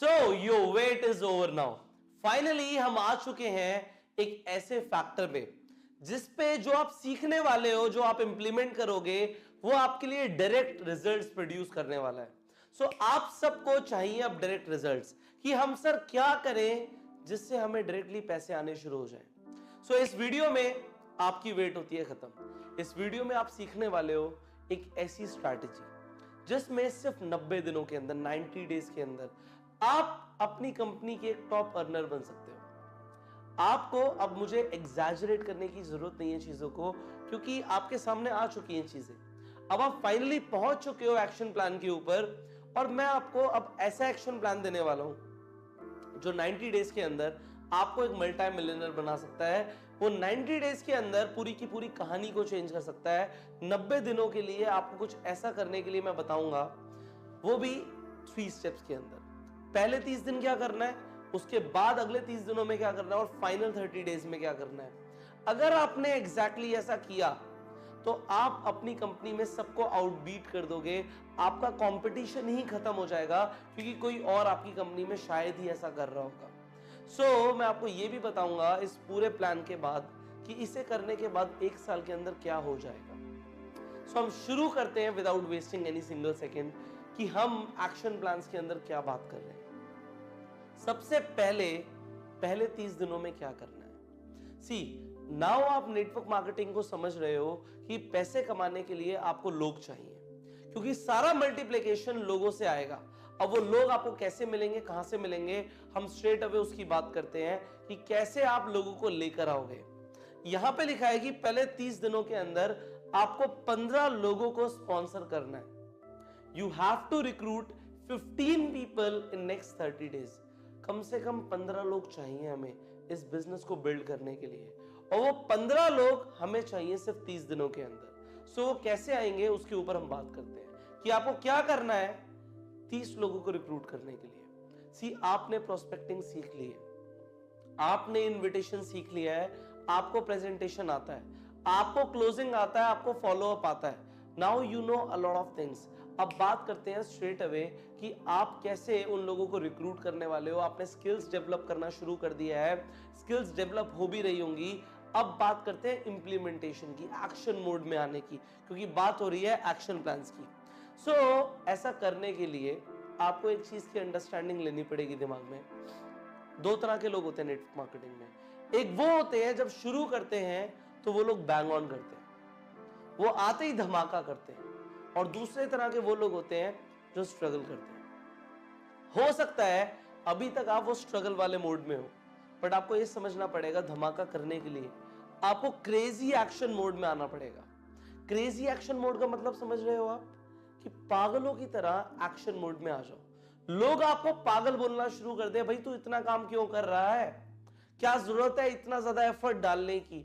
So your weight is over now. Finally हम आ चुके हैं एक ऐसे फैक्टर पे जिसपे जो आप सीखने वाले हो, जो आप इंप्लीमेंट करोगे, वो आपके लिए डायरेक्ट रिजल्ट्स प्रोड्यूस करने वाला है। सो आप सबको चाहिए अब डायरेक्ट रिजल्ट्स कि हम सर क्या करें जिससे हमें डायरेक्टली पैसे आने शुरू हो जाएं। सो इस वीडियो में आपकी वेट होती है खत्म। इस वीडियो में आप सीखने वाले हो एक ऐसी स्ट्रैटेजी जिसमें सिर्फ 90 दिनों के अंदर, 90 डेज के अंदर आप अपनी कंपनी के एक टॉप अर्नर बन सकते हो। आपको अब मुझे एग्जैजरेट करने की जरूरत नहीं है चीजों को, क्योंकि आपके सामने आ चुकी हैं चीजें। अब आप फाइनली पहुंच चुके हो एक्शन प्लान के ऊपर, और मैं आपको अब ऐसा एक्शन प्लान देने वाला हूं जो 90 डेज के अंदर आपको एक मल्टी मिलियनर बना सकता है। वो 90 डेज के अंदर पूरी की पूरी कहानी को चेंज कर सकता है। 90 दिनों के लिए आपको कुछ ऐसा करने के लिए मैं बताऊंगा, वो भी 3 स्टेप्स के अंदर। पहले 30 दिन क्या करना है, उसके बाद अगले 30 दिनों में क्या करना है, और फाइनल 30 डेज में क्या करना है। अगर आपने एग्जैक्टली ऐसा किया तो आप अपनी कंपनी में सबको आउटबीट कर दोगे। आपका कंपटीशन ही खत्म हो जाएगा, क्योंकि कोई और आपकी कंपनी में शायद ही ऐसा कर रहा होगा। मैं आपको यह भी बताऊंगा इस पूरे प्लान के बाद कि इसे करने के बाद 1 साल के अंदर क्या हो जाएगा। हम शुरू करते हैं without wasting any single second कि हम एक्शन प्लान्स के अंदर क्या बात कर रहे हैं। सबसे पहले 30 दिनों में क्या करना है। सी नाउ आप नेटवर्क मार्केटिंग को समझ रहे हो कि पैसे कमाने के लिए आपको लोग चाहिए, क्योंकि सारा मल्टीप्लिकेशन लोगों से आएगा। अब वो लोग आपको कैसे मिलेंगे, कहां से मिलेंगे, हम स्ट्रेट अवे उसकी बात करते हैं कि कैसे आप लोगों को लेकर आओगे। यहां पे लिखा है कि पहले 30 दिनों के अंदर आपको 15 लोगों को स्पॉन्सर करना है। You have to recruit 15 people in next 30 days. कम से कम 15 लोग चाहिए हमें इस बिजनेस को बिल्ड करने के लिए, और वो 15 लोग हमें चाहिए सिर्फ 30 दिनों के अंदर। वो कैसे आएंगे उसके ऊपर हम बात करते हैं कि आपको क्या करना है 30 लोगों को रिक्रूट करने के लिए। आपने प्रोस्पेक्टिंग सीख ली है, आपने इनविटेशन सीख लिया है, आपको प्रेजेंटेशन आता है, आपको क्लोजिंग आता है, आपको फॉलो अप आता है। Now you know a lot of things. अब बात करते हैं स्ट्रेट अवे कि आप कैसे उन लोगों को रिक्रूट करने वाले हो। आपने स्किल्स डेवलप करना शुरू कर दिया है, स्किल्स डेवलप हो भी रही होंगी। अब बात करते हैं इंप्लीमेंटेशन की, एक्शन मोड में आने की, क्योंकि बात हो रही है एक्शन प्लान्स की। ऐसा करने के लिए आपको एक चीज की अंडरस्टैंडिंग लेनी पड़ेगी दिमाग में। 2 तरह के लोग होते हैं नेटवर्क मार्केटिंग में। एक वो होते हैं जब शुरू करते हैं तो वो लोग बैंग ऑन करते हैं, वो आते ही धमाका करते हैं, और दूसरे तरह के वो लोग होते हैं जो स्ट्रगल करते हैं। हो सकता है अभी तक आप वो स्ट्रगल वाले मोड में हो, बट आपको ये समझना पड़ेगा धमाका करने के लिए आपको क्रेजी एक्शन मोड में आना पड़ेगा। क्रेजी एक्शन मोड का मतलब समझ रहे हो आप, कि पागलों की तरह एक्शन मोड में आ जाओ। लोग आपको पागल बोलना शुरू कर दे, भाई तू इतना काम क्यों कर रहा है, क्या जरूरत है इतना ज्यादा एफर्ट डालने की।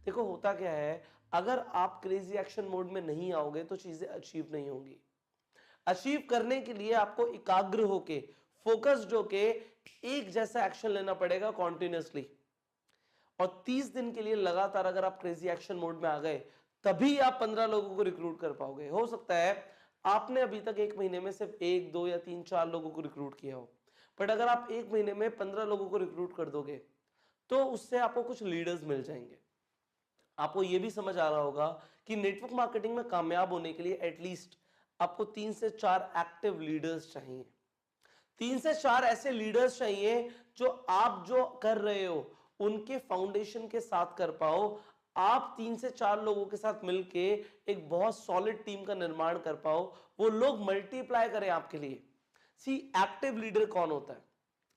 देखो होता क्या है, अगर आप क्रेजी एक्शन मोड में नहीं आओगे तो चीजें अचीव नहीं होंगी। अचीव करने के लिए आपको एकाग्र होके, फोकस्ड होके एक जैसा एक्शन लेना पड़ेगा कॉन्टिन्यूसली। और 30 दिन के लिए लगातार अगर आप क्रेजी एक्शन मोड में आ गए, तभी आप 15 लोगों को रिक्रूट कर पाओगे। हो सकता है आपने अभी तक 1 महीने में सिर्फ 1, 2 या 3, 4 लोगों को रिक्रूट किया हो, बट अगर आप 1 महीने में 15 लोगों को रिक्रूट कर दोगे तो उससे आपको कुछ लीडर्स मिल जाएंगे। आपको यह भी समझ आ रहा होगा कि नेटवर्क मार्केटिंग में कामयाब होने के लिए एटलीस्ट आपको 3 से 4 एक्टिव लीडर्स चाहिए। 3 से 4 ऐसे लीडर्स चाहिए जो आप जो कर रहे हो उनके फाउंडेशन के साथ कर पाओ। आप 3 से 4 लोगों के साथ मिलके एक बहुत सॉलिड टीम का निर्माण कर पाओ, वो लोग मल्टीप्लाई करें आपके लिए। एक्टिव लीडर कौन होता है?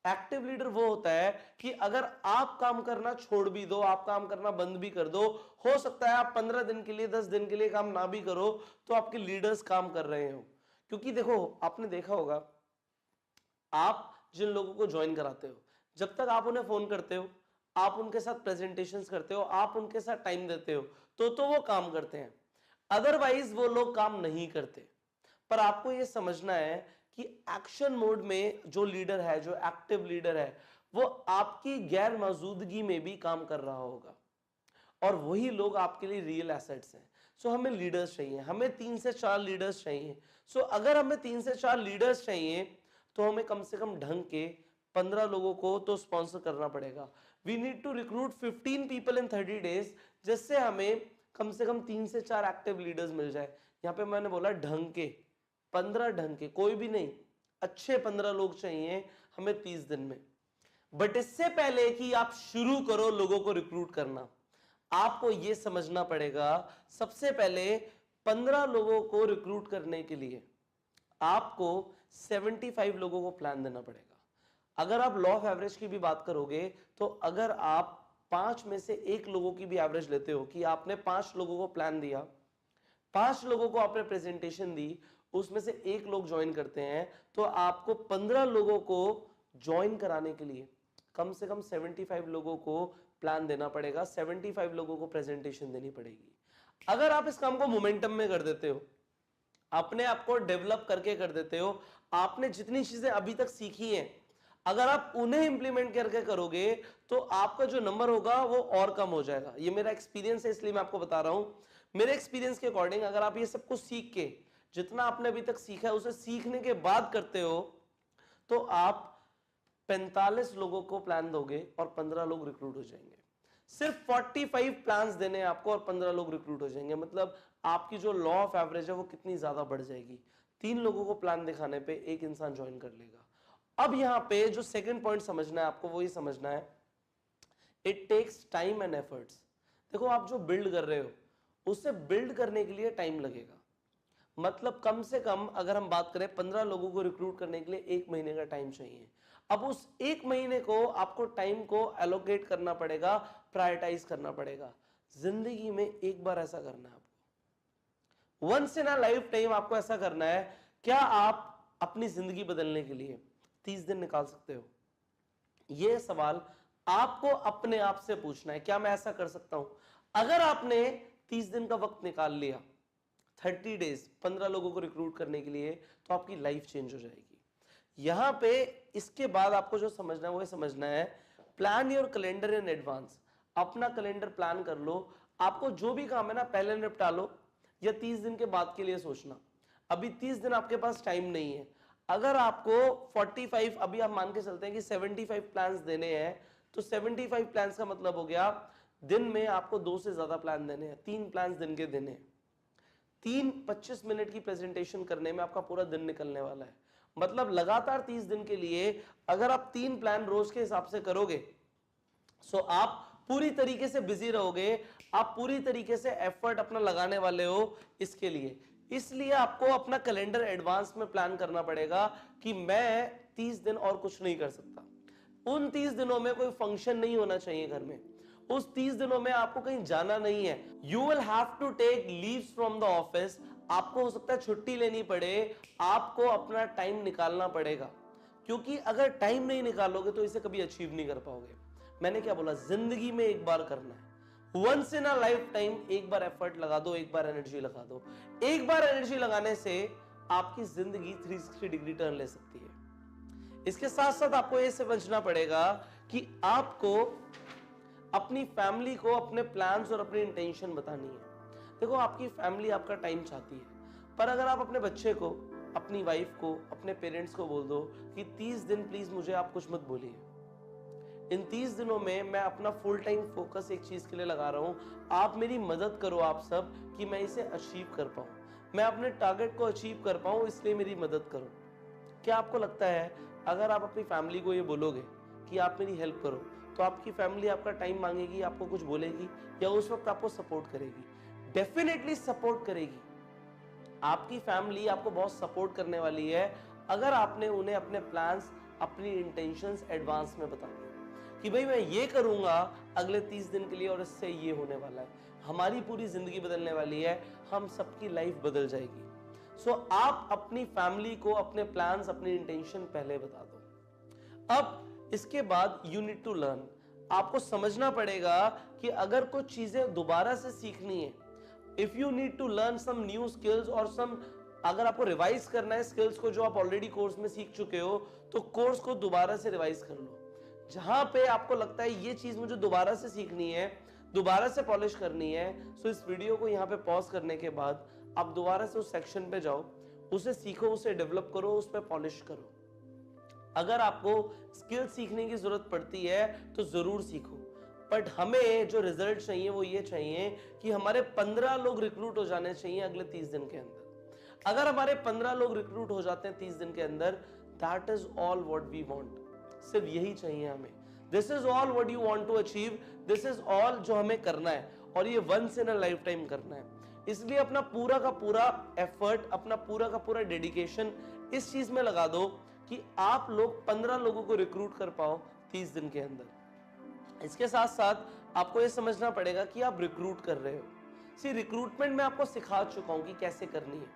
एक्टिव लीडर वो होता है कि अगर आप काम करना छोड़ भी दो, आप काम करना बंद भी कर दो, हो सकता है आप 15 दिन के लिए, 10 दिन के लिए काम ना भी करो, तो आपके लीडर्स काम कर रहे हो। क्योंकि देखो आपने देखा होगा, आप जिन लोगों को ज्वाइन कराते हो, जब तक आप उन्हें फोन करते हो, आप उनके साथ प्रेजेंटेशंस करते हो, आप उनके साथ टाइम देते हो, तो वो काम करते हैं। अदरवाइज वो लोग काम नहीं करते। पर आपको यह समझना है कि एक्शन मोड में जो लीडर है, जो एक्टिव लीडर है, वो आपकी गैर मौजूदगी में भी काम कर रहा होगा, और वही लोग आपके लिए रियल एसेट्स हैं। हमें लीडर्स चाहिए, हमें 3 से 4 लीडर्स चाहिए। अगर हमें 3 से 4 लीडर्स चाहिए तो हमें कम से कम ढंग के 15 लोगों को तो स्पॉन्सर करना पड़ेगा। We need to recruit 15 people in 30 days, जिससे हमें कम से कम 3 से 4 एक्टिव लीडर्स मिल जाए। यहाँ पे मैंने बोला ढंग के 15, ढंग के कोई भी नहीं, अच्छे 15 लोग चाहिए हमें 30 दिन में। बट इससे पहले कि आप शुरू करो लोगों को रिक्रूट करना, आपको यह समझना पड़ेगा सबसे पहले 15 लोगों को रिक्रूट करने के लिए आपको 75 लोगों को प्लान देना पड़ेगा। अगर आप लॉ ऑफ एवरेज की भी बात करोगे तो अगर आप 5 में से 1 लोगों की भी एवरेज लेते हो कि आपने 5 लोगों को प्लान दिया, 5 लोगों को आपने प्रेजेंटेशन दी, उसमें से 1 लोग ज्वाइन करते हैं, तो आपको 15 लोगों को ज्वाइन कराने के लिए कम से कम 75 लोगों को प्लान देना पड़ेगा, 75 लोगों को प्रेजेंटेशन देनी पड़ेगी। अगर आप इस काम को मोमेंटम में कर देते हो, अपने आप को डेवलप करके कर देते हो, आपने जितनी चीजें अभी तक सीखी हैं अगर आप उन्हें इंप्लीमेंट करके करोगे तो आपका जो नंबर होगा वो और कम हो जाएगा। ये मेरा एक्सपीरियंस है, इसलिए मैं आपको बता रहा हूं। मेरे एक्सपीरियंस के अकॉर्डिंग अगर आप ये सब कुछ सीख के, जितना आपने अभी तक सीखा है उसे सीखने के बाद करते हो, तो आप 45 लोगों को प्लान दोगे और 15 लोग रिक्रूट हो जाएंगे। सिर्फ 45 प्लान्स देने हैं आपको और 15 लोग रिक्रूट हो जाएंगे। मतलब आपकी जो लॉ ऑफ एवरेज है वो कितनी ज्यादा बढ़ जाएगी। 3 लोगों को प्लान दिखाने पे 1 इंसान ज्वाइन कर लेगा। अब यहां पे जो सेकंड पॉइंट समझना है आपको वो ये समझना है, it takes time and efforts. देखो आप जो बिल्ड कर रहे हो उसे बिल्ड करने के लिए टाइम लगेगा। मतलब कम से कम अगर हम बात करें 15 लोगों को रिक्रूट करने के लिए 1 महीने का टाइम चाहिए। अब उस 1 महीने को आपको टाइम को एलोकेट करना पड़ेगा, प्रायोरिटाइज करना पड़ेगा। जिंदगी में एक बार ऐसा करना है आपको, once in a lifetime आपको ऐसा करना है। क्या आप अपनी जिंदगी बदलने के लिए 30 दिन निकाल सकते हो? यह सवाल आपको अपने आप से पूछना है, क्या मैं ऐसा कर सकता हूं? अगर आपने 30 दिन का वक्त निकाल लिया, 30 डेज 15 लोगों को रिक्रूट करने के लिए, तो आपकी लाइफ चेंज हो जाएगी। यहां पे इसके बाद आपको जो समझना है वो समझना है, plan your calendar in advance. अपना कैलेंडर प्लान कर लो। आपको जो भी काम है ना पहले निपटा लो, या 30 दिन के बाद के लिए सोचना। अभी 30 दिन आपके पास टाइम नहीं है। अगर आपको 45, अभी आप मान के चलते हैं कि 75 प्लान्स देने हैं, तो 75 प्लान्स का मतलब हो गया दिन में आपको 2 से ज्यादा प्लान देने हैं, 3 प्लान्स दिन के देने हैं। 25 मिनट की प्रेजेंटेशन करने में आपका पूरा दिन निकलने वाला है। मतलब लगातार 30 दिन के लिए अगर आप 3 प्लान रोज के हिसाब से करोगे, सो आप पूरी तरीके से बिजी रहोगे, आप पूरी तरीके से एफर्ट अपना लगाने वाले हो इसके लिए। इसलिए आपको अपना कैलेंडर एडवांस में प्लान करना पड़ेगा कि मैं 30 दिन और कुछ नहीं कर सकता। उन 30 दिनों में कोई फंक्शन नहीं होना चाहिए घर में। उस 30 दिनों में आपको कहीं जाना नहीं है। You will have to take leaves from the office. आपको हो सकता है छुट्टी लेनी पड़े, आपको अपना टाइम निकालना पड़ेगा, क्योंकि अगर टाइम नहीं निकालोगे तो इसे कभी अचीव नहीं कर पाओगे। मैंने क्या बोला, जिंदगी में एक बार करना है, once in a lifetime. एक बार एफर्ट लगा दो, एक बार एनर्जी लगा दो। एक बार एनर्जी लगाने से आपकी जिंदगी 360 डिग्री टर्न ले सकती है। इसके साथ साथ आपको यह समझना पड़ेगा कि आपको अपनी फैमिली को अपने प्लान्स और अपनी इंटेंशन बतानी है। देखो आपकी फैमिली आपका टाइम चाहती है, पर अगर आप अपने बच्चे को, अपनी वाइफ को, अपने पेरेंट्स को बोल दो कि 30 दिन प्लीज मुझे आप कुछ मत बोलिए, इन 30 दिनों में मैं अपना फुल टाइम फोकस एक चीज के लिए लगा रहा हूं, आप मेरी मदद करो आप सब कि मैं इसे अचीव कर पाऊं, मैं अपने टारगेट को अचीव कर पाऊं, इसलिए मेरी मदद करो। क्या आपको लगता है अगर आप अपनी फैमिली को ये बोलोगे कि आप मेरी हेल्प करो, तो आपकी फैमिली आपका टाइम मांगेगी, आपको कुछ बोलेगी, या उस वक्त आपको सपोर्ट करेगी? डेफिनेटली सपोर्ट करेगी। आपकी फैमिली आपको बहुत सपोर्ट करने वाली है अगर आपने उन्हें अपने प्लान्स, अपनी इंटेंशंस एडवांस में बता दिया कि भाई मैं ये करूंगा अगले 30 दिन के लिए और इससे ये होने वाला है, हमारी पूरी जिंदगी बदलने वाली है, हम सबकी लाइफ बदल जाएगी। सो आप अपनी फैमिली को अपने प्लान्स, अपनी इंटेंशन पहले बता दो। अब इसके बाद यू नीड टू लर्न। आपको समझना पड़ेगा कि अगर कुछ चीजें दोबारा से सीखनी है, if you need to learn some new skills और सम, अगर आपको रिवाइज करना है स्किल्स को जो आप ऑलरेडी कोर्स में सीख चुके हो, तो कोर्स को दोबारा से रिवाइज कर लो। जहां पे आपको लगता है ये चीज मुझे दोबारा से सीखनी है, दोबारा से पॉलिश करनी है, सो इस वीडियो को यहां पे पॉज करने के बाद आप दोबारा से उस सेक्शन पे जाओ, उसे सीखो, उसे डेवलप करो, उस पर पॉलिश करो। अगर आपको स्किल सीखने की जरूरत पड़ती है तो जरूर सीखो, बट हमें जो रिजल्ट चाहिए वो ये चाहिए कि हमारे 15 लोग रिक्रूट हो जाने चाहिए अगले 30 दिन के अंदर। अगर हमारे 15 लोग रिक्रूट हो जाते हैं 30 दिन के अंदर, that is all what we want. सिर्फ यही चाहिए हमें। This is all what you want to achieve, this is all जो हमें करना है, और ये once in a lifetime करना है। इसलिए अपना पूरा का पूरा एफर्ट, अपना पूरा का पूरा डेडिकेशन इस चीज में लगा दो कि आप लोग 15 लोगों को रिक्रूट कर पाओ 30 दिन के अंदर। इसके साथ साथ आपको यह समझना पड़ेगा कि आप रिक्रूट कर रहे हो। सी रिक्रूटमेंट में आपको सिखा चुका हूं कि कैसे करनी है,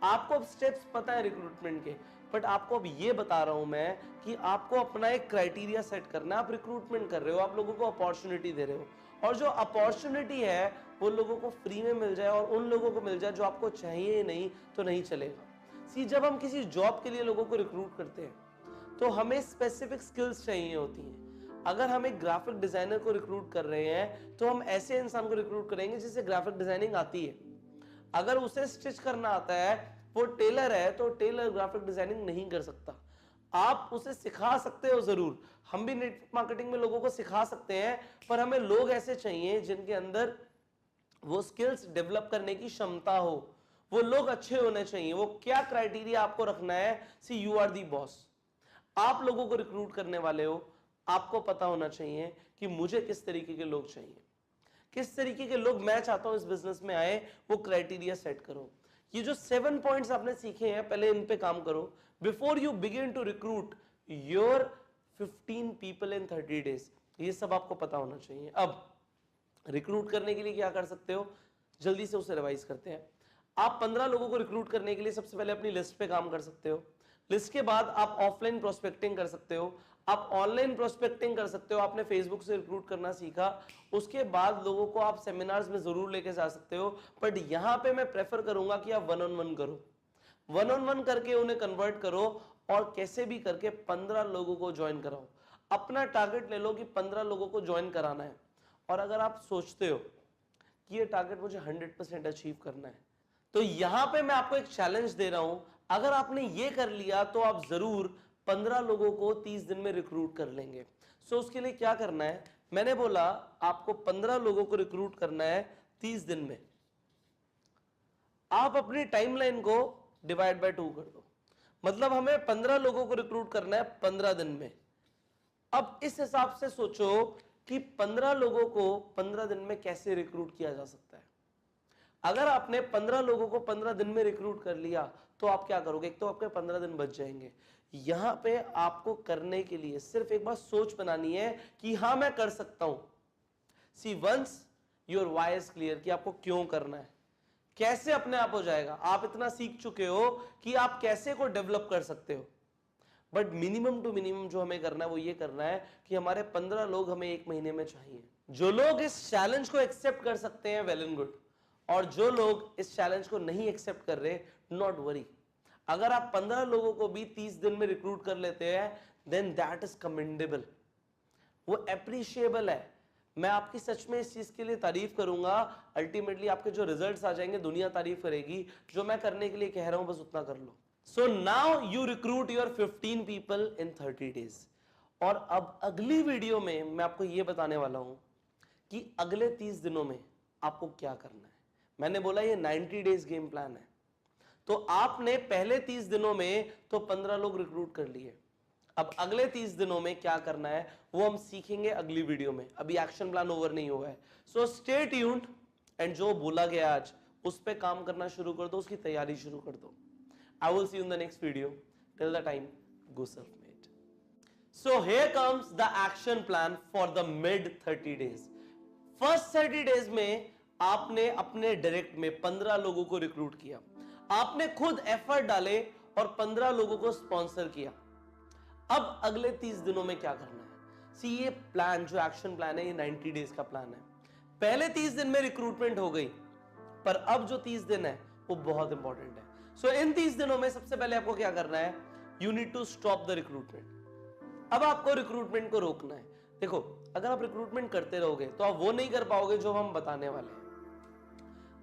आपको अब स्टेप्स पता है रिक्रूटमेंट के, बट आपको अब ये बता रहा हूं मैं कि आपको अपना एक क्राइटेरिया सेट करना है। आप रिक्रूटमेंट कर रहे हो, आप लोगों को अपॉर्चुनिटी दे रहे हो, और जो अपॉर्चुनिटी है वो लोगों को फ्री में मिल जाए और उन लोगों को मिल जाए जो आपको चाहिए ही नहीं तो नहीं चलेगा। सी जब हम किसी जॉब के लिए लोगों को रिक्रूट करते हैं तो हमें स्पेसिफिक स्किल्स चाहिए होती हैं। अगर हम एक ग्राफिक डिजाइनर को रिक्रूट कर रहे हैं तो हम ऐसे इंसान को रिक्रूट करेंगे जिसे ग्राफिक डिजाइनिंग आती है। अगर उसे स्टिच करना आता है, वो टेलर है, तो टेलर ग्राफिक डिजाइनिंग नहीं कर सकता। आप उसे सिखा सकते हो जरूर, हम भी नेटवर्क मार्केटिंग में लोगों को सिखा सकते हैं, पर हमें लोग ऐसे चाहिए जिनके अंदर वो स्किल्स डेवलप करने की क्षमता हो, वो लोग अच्छे होने चाहिए। वो क्या क्राइटेरिया आपको रखना है, सी यू आर दी बॉस। आप लोगों को रिक्रूट करने वाले हो, आपको पता होना चाहिए कि मुझे किस तरीके के लोग चाहिए, किस तरीके के लोग मैं चाहता हूं इस बिजनेस में आए, वो क्राइटेरिया सेट करो। ये जो 7 पॉइंट्स आपने सीखे हैं, पहले इन पे काम करो before you begin to recruit your 15 people in 30 days. ये सब आपको पता होना चाहिए। अब रिक्रूट करने के लिए क्या कर सकते हो, जल्दी से उसे रिवाइज करते हैं। आप 15 लोगों को रिक्रूट करने के लिए सबसे पहले अपनी लिस्ट पे काम कर सकते हो। लिस्ट के बाद आप ऑफलाइन प्रोस्पेक्टिंग कर सकते हो, आप ऑनलाइन प्रोस्पेक्टिंग कर सकते हो। आपने फेसबुक से रिक्रूट करना सीखा, उसके बाद लोगों को आप सेमिनार्स में जरूर लेके जा सकते हो, बट यहां पे मैं प्रेफर करूंगा कि आप 1-on-1 करो, 1-on-1 करके उन्हें कन्वर्ट करो, और कैसे भी करके 15 लोगों को ज्वाइन कराओ। अपना टारगेट ले लो कि 15 लोगों को ज्वाइन कराना है, और अगर आप सोचते हो कि ये टारगेट मुझे 100% अचीव करना है, तो यहां पे मैं आपको एक चैलेंज दे रहा हूं। अगर आपने ये कर लिया तो आप जरूर 15 लोगों को 30 दिन में रिक्रूट कर लेंगे। सो उसके लिए क्या करना है, मैंने बोला आपको 15 लोगों को रिक्रूट करना है 30 दिन में। आप अपनी टाइमलाइन को डिवाइड बाय 2 कर दो, मतलब हमें 15 लोगों को रिक्रूट करना है 15 दिन में। अब इस हिसाब से सोचो कि 15 लोगों को 15 दिन में कैसे रिक्रूट किया जा सकता है। अगर आपने 15 लोगों को 15 दिन में रिक्रूट कर लिया तो आप क्या करोगे, एक तो आपके 15 दिन बच जाएंगे। यहां पे आपको करने के लिए सिर्फ एक बार सोच बनानी है कि हां मैं कर सकता हूं। See once your why is clear कि आपको क्यों करना है, कैसे अपने आप हो जाएगा। आप इतना सीख चुके हो कि आप कैसे को डेवलप कर सकते हो, बट मिनिमम टू मिनिमम जो हमें करना है वो ये करना है कि हमारे 15 लोग हमें 1 महीने में चाहिए। जो लोग इस चैलेंज को एक्सेप्ट कर सकते हैं वेल एंड गुड, और जो लोग इस चैलेंज को नहीं एक्सेप्ट कर रहे, नॉट वरी। अगर आप 15 लोगों को भी 30 दिन में रिक्रूट कर लेते हैं, देन दैट इज कमेंडेबल, वो अप्रिशिएबल है। मैं आपकी सच में इस चीज के लिए तारीफ करूंगा। अल्टीमेटली आपके जो रिजल्ट्स आ जाएंगे दुनिया तारीफ करेगी। जो मैं करने के लिए कह रहा हूं बस उतना कर लो। So now you recruit your 15 people in 30 days. और अब अगली वीडियो में मैं आपको यह बताने वाला हूं कि अगले 30 दिनों में आपको क्या करना है। मैंने बोला ये 90 डेज गेम प्लान है, तो आपने पहले 30 दिनों में तो 15 लोग रिक्रूट कर लिए। अब अगले 30 दिनों में क्या करना है वो हम सीखेंगे अगली वीडियो में। अभी एक्शन प्लान ओवर नहीं हुआ है, सो स्टे ट्यून्ड। एंड जो बोला गया आज उस पे काम करना शुरू कर दो, उसकी तैयारी शुरू कर दो। आई will see you in the next video. Till the time, go self made. So here comes the action plan for the mid 30 days. First 30 days में आपने अपने डायरेक्ट में 15 लोगों को रिक्रूट किया, आपने खुद एफर्ट डाले और 15 लोगों को स्पॉन्सर किया। अब अगले 30 दिनों में क्या करना है, सी ये प्लान जो एक्शन प्लान है ये 90 डेज का प्लान है। पहले 30 दिन में रिक्रूटमेंट हो गई, पर अब जो 30 दिन है वो बहुत इंपॉर्टेंट है। सो इन 30 दिनों में सबसे पहले आपको क्या करना है, you need to stop the recruitment. अब आपको रिक्रूटमेंट को रोकना है। देखो, अगर आप रिक्रूटमेंट करते रहोगे तो आप वो नहीं कर पाओगे जो हम बताने वाले हैं।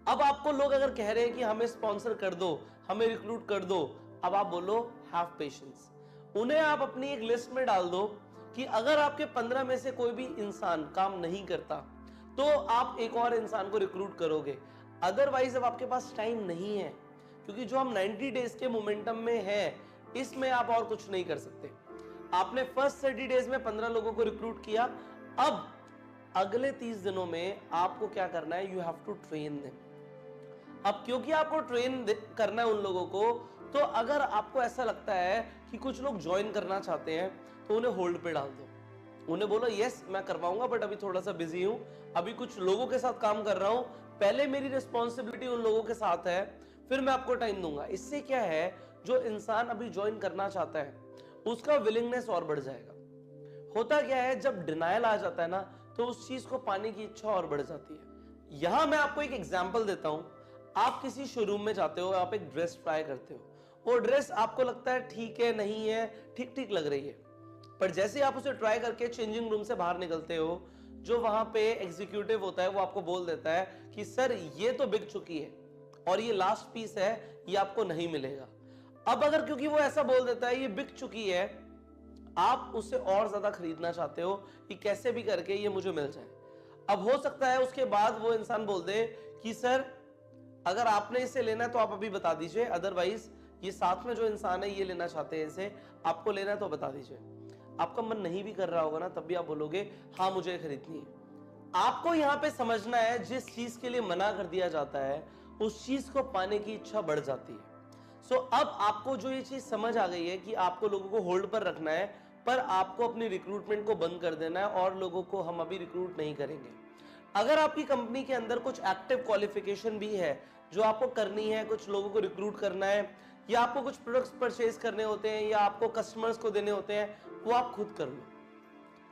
अब आपको लोग अगर कह रहे हैं कि हमें स्पॉन्सर कर दो, हमें रिक्रूट कर दो, अब आप बोलो हैव पेशेंस। उन्हें आप अपनी एक लिस्ट में डाल दो कि अगर आपके 15 में से कोई भी इंसान काम नहीं करता तो आप एक और इंसान को रिक्रूट करोगे। अदरवाइज अब आपके पास टाइम नहीं है, क्योंकि जो हम 90 डेज के मोमेंटम में है, इसमें आप और कुछ नहीं कर सकते। आपने फर्स्ट 30 डेज में 15 लोगों को रिक्रूट किया, अब अगले 30 दिनों में आपको क्या करना है, you have to train them. अब क्योंकि आपको ट्रेन करना है उन लोगों को, तो अगर आपको ऐसा लगता है कि कुछ लोग ज्वाइन करना चाहते हैं तो उन्हें होल्ड पे डाल दो। उन्हें बोलो यस मैं करवाऊंगा, बट अभी थोड़ा सा बिजी हूं, अभी कुछ लोगों के साथ काम कर रहा हूं, पहले मेरी रिस्पॉन्सिबिलिटी उन लोगों के साथ है, फिर मैं आपको टाइम दूंगा। इससे क्या है, जो इंसान अभी ज्वाइन करना चाहता है उसका विलिंगनेस और बढ़ जाएगा। होता क्या है, जब डिनायल आ जाता है ना, तो उस चीज को पाने की इच्छा और बढ़ जाती है। यहां मैं आपको एक एग्जांपल देता हूं। आप किसी शोरूम में जाते हो, आप एक ड्रेस ट्राई करते हो, वो ड्रेस आपको लगता है ठीक है, नहीं है, ठीक ठीक लग रही है, पर जैसे आप उसे ट्राई करके चेंजिंग रूम से बाहर निकलते हो, जो वहां पे एग्जीक्यूटिव होता है वो आपको बोल देता है कि सर ये तो बिक चुकी है और ये लास्ट पीस है, ये आपको नहीं मिलेगा। अब अगर क्योंकि वो ऐसा बोल देता है ये बिक चुकी है, आप उससे और ज्यादा खरीदना चाहते हो कि कैसे भी करके ये मुझे मिल जाए। अब हो सकता है उसके बाद वो इंसान बोल दे कि सर अगर आपने इसे लेना है तो आप अभी बता दीजिए, अदरवाइज ये साथ में जो इंसान है ये लेना चाहते हैं, इसे आपको लेना है तो बता दीजिए। आपका मन नहीं भी कर रहा होगा ना, तब भी आप बोलोगे हाँ मुझे खरीदनी है। आपको यहां पे समझना है, जिस चीज के लिए मना कर दिया जाता है उस चीज को पाने की इच्छा बढ़ जाती है। सो अब आपको जो ये चीज समझ आ गई है कि आपको लोगों को होल्ड पर रखना है, पर आपको अपनी रिक्रूटमेंट को बंद कर देना है और लोगों को हम अभी रिक्रूट नहीं करेंगे। अगर आपकी कंपनी के अंदर कुछ एक्टिव क्वालिफिकेशन भी है जो आपको करनी है, कुछ लोगों को रिक्रूट करना है, या आपको कुछ प्रोडक्ट्स परचेज करने होते हैं, या आपको कस्टमर्स को देने होते हैं, वो आप खुद कर लो,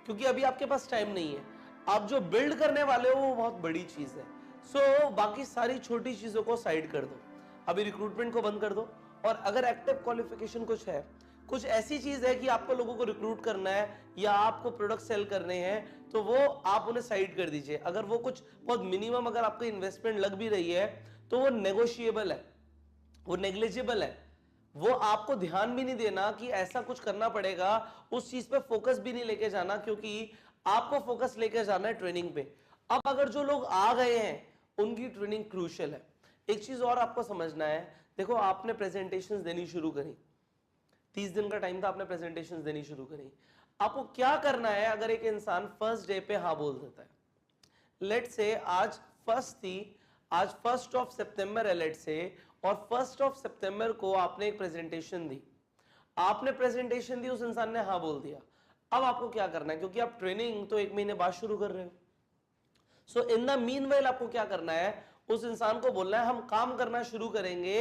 क्योंकि अभी आपके पास टाइम नहीं है। आप जो बिल्ड करने वाले हो वो बहुत बड़ी चीज है। सो बाकी सारी छोटी चीजों को साइड कर दो, अभी रिक्रूटमेंट को बंद कर दो। और अगर एक्टिव क्वालिफिकेशन कुछ है, कुछ ऐसी चीज है कि आपको लोगों को रिक्रूट करना है या आपको प्रोडक्ट सेल करने हैं, तो वो आप उन्हें साइड कर दीजिए। अगर वो कुछ बहुत मिनिमम अगर आपको इन्वेस्टमेंट लग भी रही है तो वो नेगोशिएबल है, वो नेग्लिजिबल है, वो आपको ध्यान भी नहीं देना कि ऐसा कुछ करना पड़ेगा, उस चीज पे फोकस भी नहीं लेके जाना, क्योंकि आपको फोकस लेके जाना है ट्रेनिंग पे। अब अगर जो लोग आ गए हैं उनकी ट्रेनिंग क्रूशियल है। एक चीज और आपको समझना है, देखो आपने प्रेजेंटेशंस देनी शुरू करी, 30 दिन का टाइम था, आपने प्रेजेंटेशंस देनी शुरू करी। आपको क्या करना है, अगर एक इंसान फर्स्ट डे पे हाँ बोल देता है, लेट से आज फर्स्ट थी, आज 1 सितंबर है लेट से, और 1 सितंबर को आपने एक प्रेजेंटेशन दी, आपने प्रेजेंटेशन दी, उस इंसान ने हाँ बोल दिया। अब आपको क्या करना है, क्योंकि आप ट्रेनिंग तो 1 महीने बाद शुरू कर रहे हो, सो इन द मीनवाइल आपको क्या करना है, उस इंसान को बोलना है हम काम करना शुरू करेंगे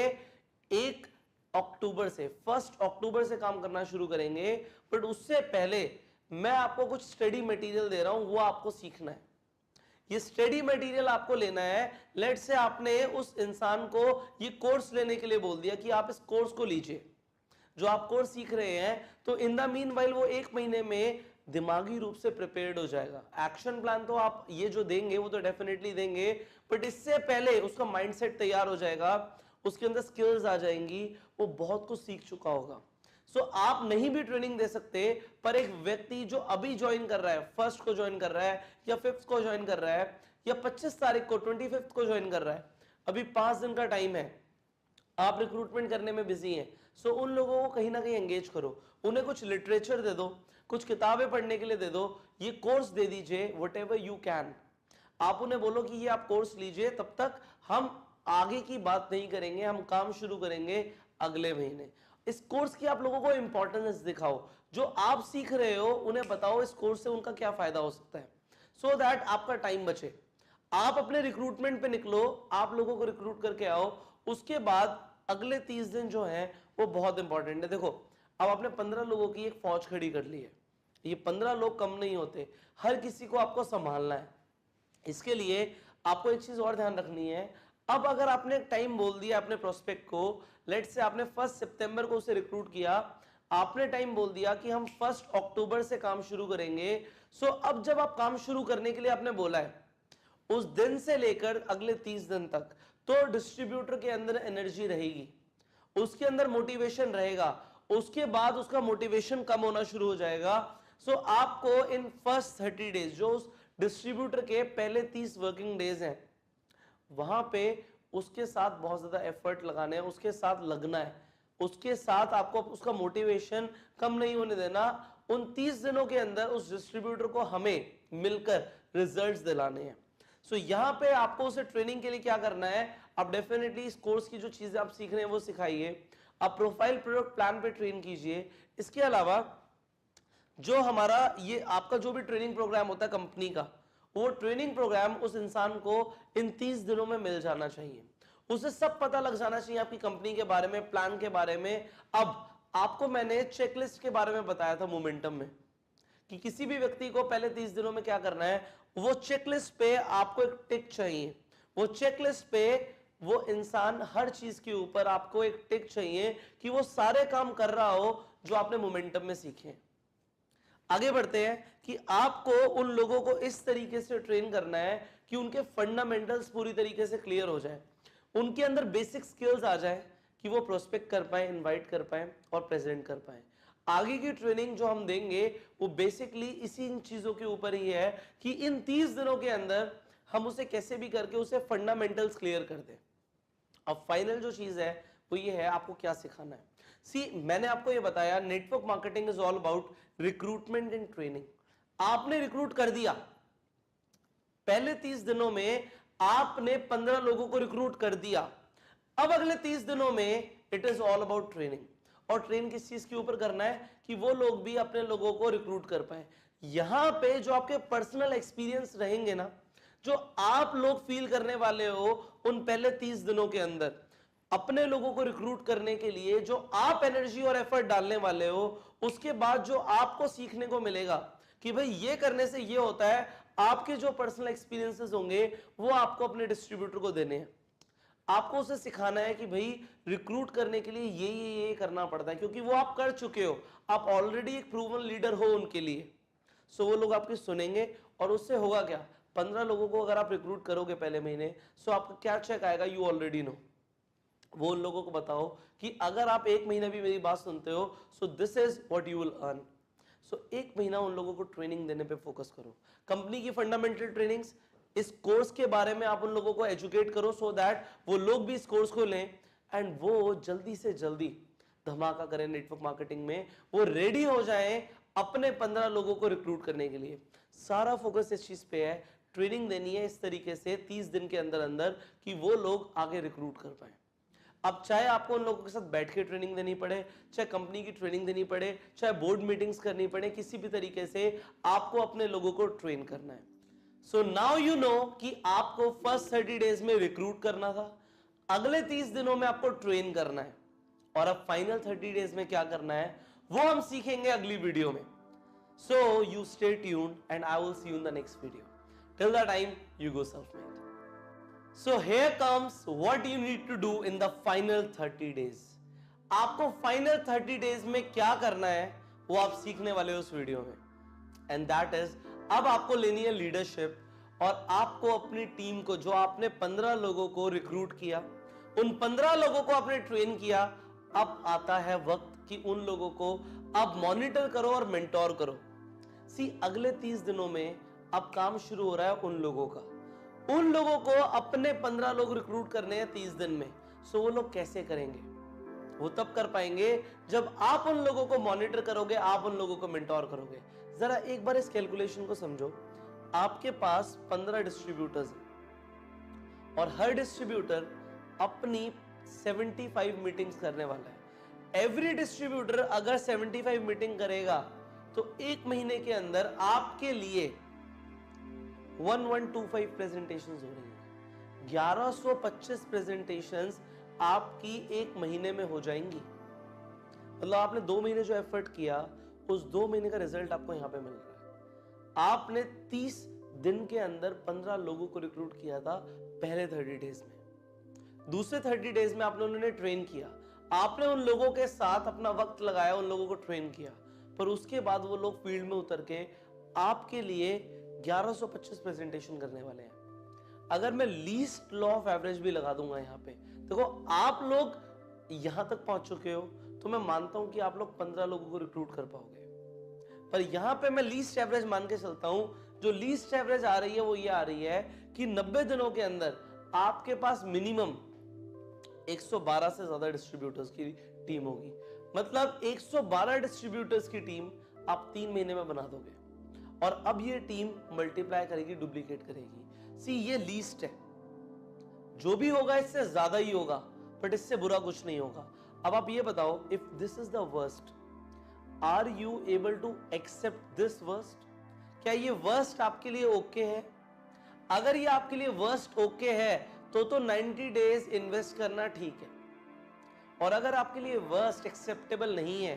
1 अक्टूबर से, 1 अक्टूबर से काम करना शुरू करेंगे, बट उससे पहले मैं आपको कुछ स्टडी मटेरियल दे रहा हूं, वो आपको सीखना है। ये स्टडी मटेरियल आपको लेना है। लेट से आपने उस इंसान को ये कोर्स लेने के लिए बोल दिया कि आप इस कोर्स को लीजिए, जो आप कोर्स सीख रहे हैं, तो इन द मीनवाइल वो 1 महीने में दिमागी रूप से प्रिपेयर्ड हो जाएगा। एक्शन प्लान तो आप ये जो देंगे वो तो डेफिनेटली देंगे, बट इससे पहले उसका माइंडसेट तैयार हो जाएगा, उसके अंदर स्किल्स आ जाएंगी, वो बहुत कुछ सीख चुका होगा। सो आप नहीं भी ट्रेनिंग दे सकते, पर एक व्यक्ति जो अभी ज्वाइन कर रहा है, 1 को ज्वाइन कर रहा है, या 5 को ज्वाइन कर रहा है, या 25 तारीख को 25 को ज्वाइन कर रहा है, अभी 5 दिन का टाइम है, आप रिक्रूटमेंट करने में बिजी हैं, सो उन लोगों को कहीं ना कहीं एंगेज करो, उन्हें कुछ लिटरेचर दे दो, कुछ किताबें पढ़ने के लिए दे दो, ये कोर्स दे दीजिए, व्हाटएवर यू कैन। आप उन्हें बोलो कि ये आप कोर्स लीजिए, तब तक हम आगे की बात नहीं करेंगे, हम काम शुरू करेंगे अगले महीने। इस कोर्स की आप लोगों को इंपॉर्टेंस दिखाओ, जो आप सीख रहे हो उन्हें बताओ इस कोर्स से उनका क्या फायदा हो सकता है, सो दैट आपका टाइम बचे। आप अपने रिक्रूटमेंट पे निकलो, आप लोगों को रिक्रूट करके आओ, उसके बाद अगले 30 दिन जो हैं वो बहुत इंपॉर्टेंट है। देखो अब आपने 15 लोगों की एक फौज खड़ी कर ली है, ये 15 लोग कम नहीं होते, हर किसी को आपको संभालना है। इसके लिए आपको एक चीज और ध्यान रखनी है, अब अगर आपने टाइम बोल दिया अपने प्रोस्पेक्ट को, लेट से आपने 1 सितंबर को उसे रिक्रूट किया, आपने टाइम बोल दिया कि हम 1 अक्टूबर से काम शुरू करेंगे, सो अब जब आप काम शुरू करने के लिए आपने बोला है, उस दिन से लेकर अगले 30 दिन तक, तो डिस्ट्रीब्यूटर के अंदर एनर्जी रहेगी, उसके अंदर मोटिवेशन रहेगा, उसके बाद उसका मोटिवेशन कम होना शुरू हो जाएगा। सो आपको इन फर्स्ट 30 डेज, जो उस डिस्ट्रीब्यूटर के पहले 30 वर्किंग डेज हैं, वहां पे उसके साथ बहुत ज्यादा एफर्ट लगाने हैं, उसके साथ लगना है, उसके साथ आपको उसका मोटिवेशन कम नहीं होने देना। उन 30 दिनों के अंदर उस डिस्ट्रीब्यूटर को हमें मिलकर रिजल्ट्स दिलाने हैं। सो यहां पे आपको उसे ट्रेनिंग के लिए क्या करना है, आप डेफिनेटली इस कोर्स की जो चीजें आप सीख रहे हैं वो सिखाइए, आप प्रोफाइल प्रोडक्ट प्लान पे ट्रेन कीजिए। इसके अलावा जो हमारा ये आपका जो भी ट्रेनिंग प्रोग्राम होता है कंपनी का, वो ट्रेनिंग प्रोग्राम उस इंसान को इन 30 दिनों में मिल जाना चाहिए, उसे सब पता लग जाना चाहिए आपकी कंपनी के बारे में, प्लान के बारे में। अब आपको मैंने चेकलिस्ट के बारे में बताया था मोमेंटम में कि किसी भी व्यक्ति को पहले 30 दिनों में क्या करना है, वो चेकलिस्ट पे आपको एक टिक चाहिए, वो चेकलिस्ट पे वो इंसान हर चीज के ऊपर आपको एक टिक चाहिए कि वो सारे काम कर रहा हो जो आपने मोमेंटम में सीखे। आगे बढ़ते हैं कि आपको उन लोगों को इस तरीके से ट्रेन करना है कि उनके फंडामेंटल्स पूरी तरीके से क्लियर हो जाए, उनके अंदर बेसिक स्किल्स आ जाए कि वो प्रोस्पेक्ट कर पाए, इनवाइट कर पाए और प्रेजेंट कर पाए। आगे की ट्रेनिंग जो हम देंगे वो बेसिकली इसी इन चीजों के ऊपर ही है कि इन 30 दिनों के अंदर हम उसे कैसे भी करके उसे फंडामेंटल्स क्लियर कर दें। अब फाइनल जो चीज है वो ये है, आपको क्या सिखाना है। मैंने आपको ये बताया network marketing is all about recruitment and training. आपने रिक्रूट कर दिया, पहले 30 दिनों में आपने 15 लोगों को रिक्रूट कर दिया। अब अगले 30 दिनों में it is all about training. और ट्रेन किस चीज के ऊपर करना है कि वो लोग भी अपने लोगों को रिक्रूट कर पाए। यहां पे जो आपके पर्सनल एक्सपीरियंस रहेंगे ना, जो आप लोग फील करने वाले हो उन पहले 30 दिनों के अंदर अपने लोगों को रिक्रूट करने के लिए, जो आप एनर्जी और एफर्ट डालने वाले हो, उसके बाद जो आपको सीखने को मिलेगा कि भाई ये करने से ये होता है, आपके जो पर्सनल एक्सपीरियंसेस होंगे वो आपको अपने डिस्ट्रीब्यूटर को देने हैं। आपको उसे सिखाना है कि भाई रिक्रूट करने के लिए ये करना पड़ता है, क्योंकि वो आप कर चुके हो, आप ऑलरेडी एक प्रूवन लीडर हो उनके लिए। सो वो लोग आपकी सुनेंगे और उससे होगा क्या, 15 लोगों को अगर आप रिक्रूट करोगे पहले महीने, सो आपका क्या चेक आएगा, यू ऑलरेडी नो। वो उन लोगों को बताओ कि अगर आप एक महीना भी मेरी बात सुनते हो, so this is what you will earn. So एक महीना उन लोगों को ट्रेनिंग देने पे फोकस करो, कंपनी की फंडामेंटल ट्रेनिंग्स, इस कोर्स के बारे में आप उन लोगों को एजुकेट करो सो दैट वो लोग भी इस कोर्स को लें एंड वो जल्दी से जल्दी धमाका करें नेटवर्क मार्केटिंग में, वो रेडी हो जाएं अपने 15 लोगों को रिक्रूट करने के लिए। सारा फोकस इस चीज पे है, ट्रेनिंग देनी है इस तरीके से 30 दिन के अंदर अंदर कि वो लोग आगे रिक्रूट कर पाए। अब चाहे आपको उन लोगों के साथ बैठ के ट्रेनिंग देनी पड़े, चाहे कंपनी की ट्रेनिंग देनी पड़े, चाहे बोर्ड मीटिंग्स करनी पड़े, किसी भी तरीके से आपको अपने लोगों को ट्रेन करना है। सो नाउ यू नो कि आपको फर्स्ट 30 डेज में रिक्रूट करना था, अगले 30 दिनों में आपको ट्रेन करना है, और अब फाइनल 30 डेज में क्या करना है वो हम सीखेंगे अगली वीडियो में। So you stay tuned and I will see you in the next video. Till the time you go self-made. So here comes what you need to do in the final 30 days. आपको final 30 days में क्या करना है वो आप सीखने वाले हो उस वीडियो में, एंड दैट इज अब आपको लेनी है लीडरशिप, और आपको अपनी टीम को, जो आपने 15 लोगों को रिक्रूट किया, उन 15 लोगों को आपने ट्रेन किया, अब आता है वक्त कि उन लोगों को आप मॉनिटर करो और मेंटोर करो। अगले 30 दिनों में अब काम शुरू हो रहा है उन लोगों का, उन लोगों को अपने 15 लोग रिक्रूट करने हैं 30 दिन में। सो वो लोग कैसे करेंगे, वो तब कर पाएंगे जब आप उन लोगों को मॉनिटर करोगे, आप उन लोगों को मेंटोर करोगे। जरा एक बार इस कैलकुलेशन को समझो, आपके पास 15 डिस्ट्रीब्यूटर्स हैं और हर डिस्ट्रीब्यूटर अपनी 75 मीटिंग्स करने वाला है। एवरी डिस्ट्रीब्यूटर अगर 75 मीटिंग करेगा तो एक महीने के अंदर आपके लिए 1125 प्रेजेंटेशंस हो रही है, 1125 प्रेजेंटेशंस आपकी एक महीने में हो जाएंगी। मतलब आपने 2 महीने जो एफर्ट किया, उस 2 महीने का रिजल्ट आपको यहां पे मिल रहा है। आपने 30 दिन के अंदर 15 लोगों को रिक्रूट किया था पहले 30 डेज में, दूसरे 30 डेज में आपने उन्होंने ट्रेन किया, आपने उन लोगों के साथ अपना वक्त लगाया, उन लोगों को ट्रेन किया, पर उसके बाद वो लोग फील्ड में उतर के आपके लिए 1125 प्रेजेंटेशन करने वाले हैं। अगर मैं लीस्ट लॉ ऑफ एवरेज भी लगा दूंगा यहां पे, देखो आप लोग यहां तक पहुंच चुके हो, तो मैं मानता हूं कि आप लोग 15 लोगों को रिक्रूट कर पाओगे। पर यहां पे मैं लीस्ट एवरेज मान के चलता हूं। जो लीस्ट एवरेज आ रही है वो ये आ रही है कि 90 दिनों के अंदर आपके पास मिनिमम 112 से ज्यादा डिस्ट्रीब्यूटर्स की टीम होगी। मतलब 112 डिस्ट्रीब्यूटर्स की टीम आप 3 महीने में बना दोगे, और अब ये टीम मल्टीप्लाई करेगी, डुप्लीकेट करेगी। सी ये लीस्ट है, जो भी होगा इससे ज्यादा ही होगा, बट इससे बुरा कुछ नहीं होगा। अब आप ये बताओ, if this is the worst, are you able to accept this worst? क्या ये वर्स्ट आपके लिए ओके है? अगर ये आपके लिए वर्स्ट ओके है तो 90 डेज इन्वेस्ट करना ठीक है, और अगर आपके लिए वर्स्ट एक्सेप्टेबल नहीं है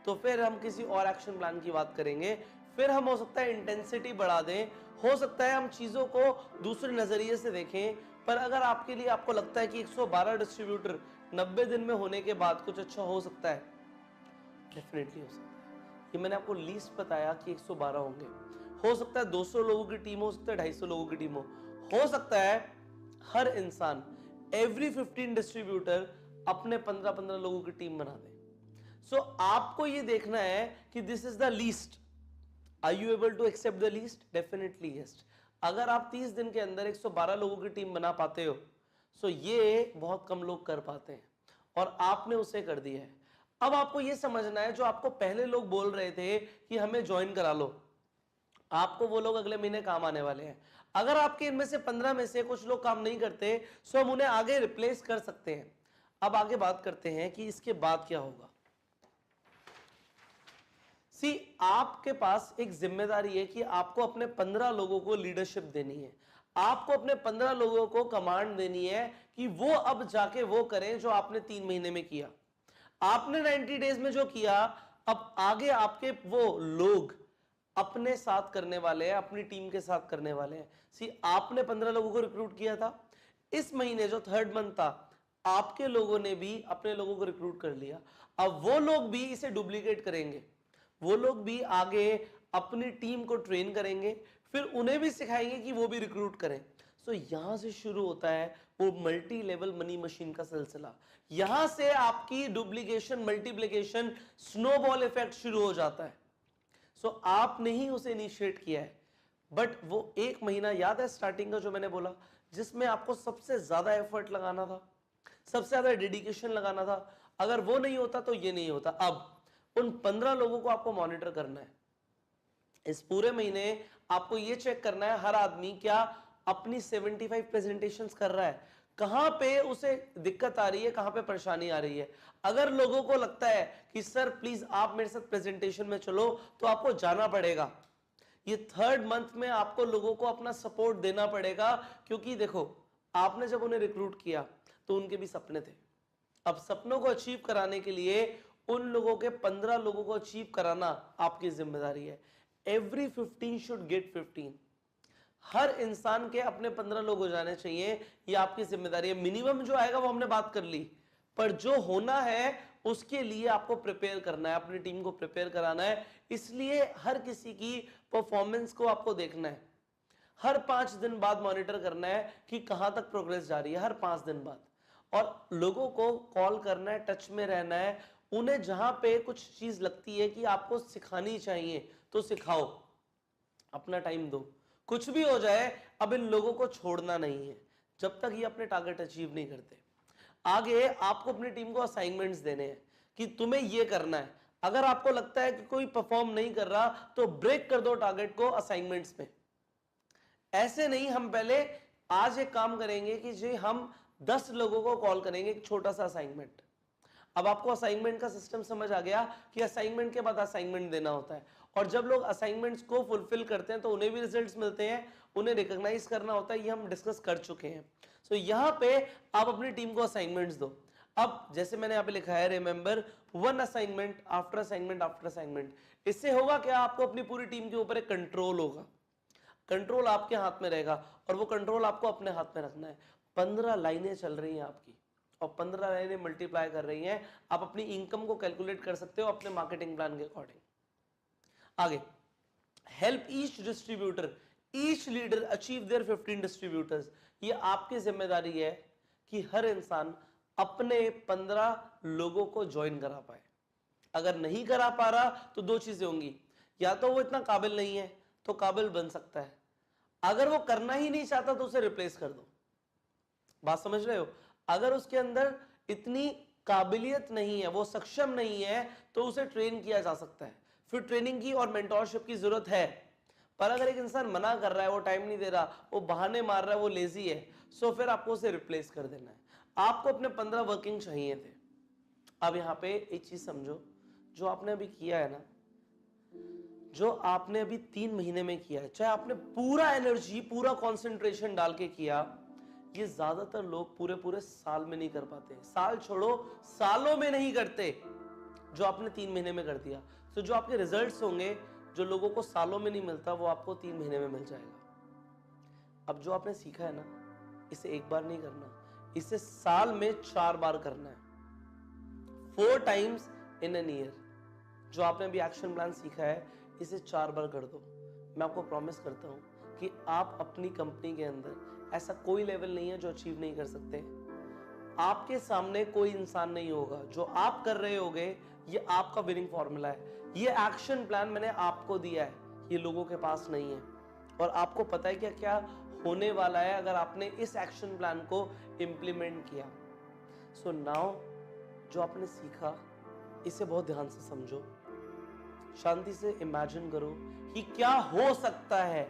तो फिर हम किसी और एक्शन प्लान की बात करेंगे। फिर हम हो सकता है इंटेंसिटी बढ़ा दें, हो सकता है हम चीजों को दूसरे नजरिए से देखें। पर अगर आपके लिए आपको लगता है कि 112 डिस्ट्रीब्यूटर 90 दिन में होने के बाद कुछ अच्छा हो सकता है, डेफिनेटली हो सकता है। ये मैंने आपको लीस्ट बताया कि 112 होंगे, हो सकता है 200 लोगों की टीम हो सकता है 250 लोगों की टीम हो सकता है हर इंसान एवरी 15 डिस्ट्रीब्यूटर अपने 15-15 लोगों की टीम बना दे। सो आपको ये देखना है कि this is the least, are you able to accept the least? Definitely yes. अगर आप 30 दिन के अंदर 112 लोगों की टीम बना पाते हो, सो ये बहुत कम लोग कर पाते हैं, और आपने उसे कर दिया है। अब आपको ये समझना है, जो आपको पहले लोग बोल रहे थे कि हमें ज्वाइन करा लो, आपको वो लोग अगले महीने काम आने वाले हैं। अगर आपके इनमें से 15 में से कुछ लोग काम नहीं करते, सो हम उन्हें आगे रिप्लेस कर सकते हैं। अब आगे बात करते हैं कि इसके बाद क्या होगा। सी, आपके पास एक जिम्मेदारी है कि आपको अपने 15 लोगों को लीडरशिप देनी है, आपको अपने 15 लोगों को कमांड देनी है कि वो अब जाके वो करें जो आपने 3 महीने में किया। आपने 90 डेज में जो किया, अब आगे आपके वो लोग अपने साथ करने वाले हैं, अपनी टीम के साथ करने वाले हैं। सी, आपने 15 लोगों को रिक्रूट किया था, इस महीने जो 3rd मंथ था, आपके लोगों ने भी अपने लोगों को रिक्रूट कर लिया। अब वो लोग भी इसे डुप्लीकेट करेंगे, वो लोग भी आगे अपनी टीम को ट्रेन करेंगे, फिर उन्हें भी सिखाएंगे कि वो भी रिक्रूट करें। सो यहां से शुरू होता है वो मल्टी लेवल मनी मशीन का सिलसिला। यहां से आपकी डुप्लीकेशन, मल्टीप्लिकेशन, स्नोबॉल इफेक्ट शुरू हो जाता है। सो आपने ही उसे इनिशिएट किया है, बट वो 1 महीना याद है स्टार्टिंग का जो मैंने बोला, जिसमें आपको सबसे ज्यादा एफर्ट लगाना था, सबसे ज्यादा डेडिकेशन लगाना था। अगर वो नहीं होता तो ये नहीं होता। अब उन 15 लोगों को आपको मॉनिटर करना है। इस पूरे महीने आपको ये चेक करना है हर आदमी क्या अपनी 75 प्रेजेंटेशंस कर रहा है, कहां पे उसे दिक्कत आ रही है, कहां पे परेशानी आ रही है। अगर लोगों को लगता है कि सर प्लीज आप मेरे साथ प्रेजेंटेशन में चलो, तो आपको जाना पड़ेगा। ये 3rd मंथ में आपको लोगों को अपना सपोर्ट देना पड़ेगा, क्योंकि देखो, आपने जब उन्हें रिक्रूट किया तो उनके भी सपने थे। अब सपनों को अचीव कराने के लिए उन लोगों के 15 लोगों को अचीव कराना आपकी जिम्मेदारी है। Every 15 should get 15। हर इंसान के अपने 15 लोग हो जाने चाहिए, ये आपकी जिम्मेदारी है। मिनिमम जो आएगा वो हमने बात कर ली, पर जो होना है उसके लिए आपको प्रिपेयर करना है, अपनी टीम को प्रिपेयर कराना है। इसलिए हर किसी की परफॉर्मेंस को आपको देखना है, हर 5 दिन बाद मॉनिटर करना है कि कहां तक प्रोग्रेस जा रही है, हर 5 दिन बाद। और लोगों को कॉल करना है, टच में रहना है, उन्हें जहां पे कुछ चीज लगती है कि आपको सिखानी चाहिए तो सिखाओ, अपना टाइम दो। कुछ भी हो जाए, अब इन लोगों को छोड़ना नहीं है जब तक ये अपने टारगेट अचीव नहीं करते। आगे आपको अपनी टीम को असाइनमेंट्स देने हैं कि तुम्हें ये करना है। अगर आपको लगता है कि कोई परफॉर्म नहीं कर रहा, तो ब्रेक कर दो टारगेट को असाइनमेंट्स में। ऐसे नहीं, हम पहले आज एक काम करेंगे कि जी हम 10 लोगों को कॉल करेंगे, एक छोटा सा असाइनमेंट। अब आपको असाइनमेंट का सिस्टम समझ आ गया कि असाइनमेंट के बाद असाइनमेंट देना होता है, और जब लोग असाइनमेंट्स को फुलफिल करते हैं तो उन्हें भी रिजल्ट्स मिलते हैं, उन्हें रिकॉग्नाइज करना होता है। ये हम डिस्कस कर चुके हैं। सो यहां पे आप अपनी टीम को असाइनमेंट्स दो। अब जैसे मैंने यहां पे लिखा है, remember 1 assignment after assignment after assignment. इससे होगा क्या, आपको अपनी पूरी टीम के ऊपर एक कंट्रोल होगा, कंट्रोल आपके हाथ में रहेगा, और वो कंट्रोल आपको अपने हाथ में रखना है। 15 लाइनें चल रही हैं आपकी, और 15 लाइनें मल्टीप्लाई कर रही हैं। आप अपनी इनकम को कैलकुलेट कर सकते हो अपने मार्केटिंग प्लान के अकॉर्डिंग। आगे, help each distributor, each leader achieve their 15 distributors. ये आपकी जिम्मेदारी है कि हर इंसान अपने 15 लोगों को ज्वाइन करा पाए। अगर नहीं करा पा रहा तो दो चीजें होंगी, या तो वो इतना काबिल नहीं है तो काबिल बन सकता है, अगर वो करना ही नहीं चाहता तो उसे रिप्लेस कर दो। बात समझ रहे हो? अगर उसके अंदर इतनी काबिलियत नहीं है, वो सक्षम नहीं है, तो उसे ट्रेन किया जा सकता है। फिर ट्रेनिंग की और मेंटोरशिप की जरूरत है। पर अगर एक इंसान मना कर रहा है, वो टाइम नहीं दे रहा, वो बहाने मार रहा है, वो लेजी है, सो फिर आपको उसे रिप्लेस कर देना है। आपको अपने 15 वर्किंग चाहिए थे। अब यहां पे एक चीज समझो, जो आपने अभी किया है ना, जो आपने अभी 3 महीने में किया है, चाहे आपने पूरा एनर्जी, पूरा कंसंट्रेशन डाल के किया, ये ज्यादातर लोग पूरे पूरे साल में नहीं कर पाते। साल छोड़ो, सालों में नहीं करते जो आपने 3 महीने में कर दिया। तो जो आपके रिजल्ट्स होंगे, जो लोगों को सालों में नहीं मिलता, वो आपको 3 महीने में मिल जाएगा। अब जो आपने सीखा है ना, इसे एक बार नहीं करना, इसे साल में 4 बार करना है, 4 टाइम्स इन एन ईयर। जो आपने अभी एक्शन प्लान सीखा है, इसे 4 बार कर दो। मैं आपको प्रॉमिस करता हूं कि आप अपनी कंपनी के अंदर ऐसा कोई लेवल नहीं है जो अचीव नहीं कर सकते। आपके सामने कोई इंसान नहीं होगा, जो आप कर रहे होगे, ये आपका विनिंग फॉर्मूला है। ये एक्शन प्लान मैंने आपको दिया है, ये लोगों के पास नहीं है। और आपको पता है क्या क्या होने वाला है अगर आपने इस एक्शन प्लान को इंप्लीमेंट किया। सो नाउ जो आपने सीखा, इसे बहुत ध्यान से समझो, शांति से इमेजिन करो कि क्या हो सकता है,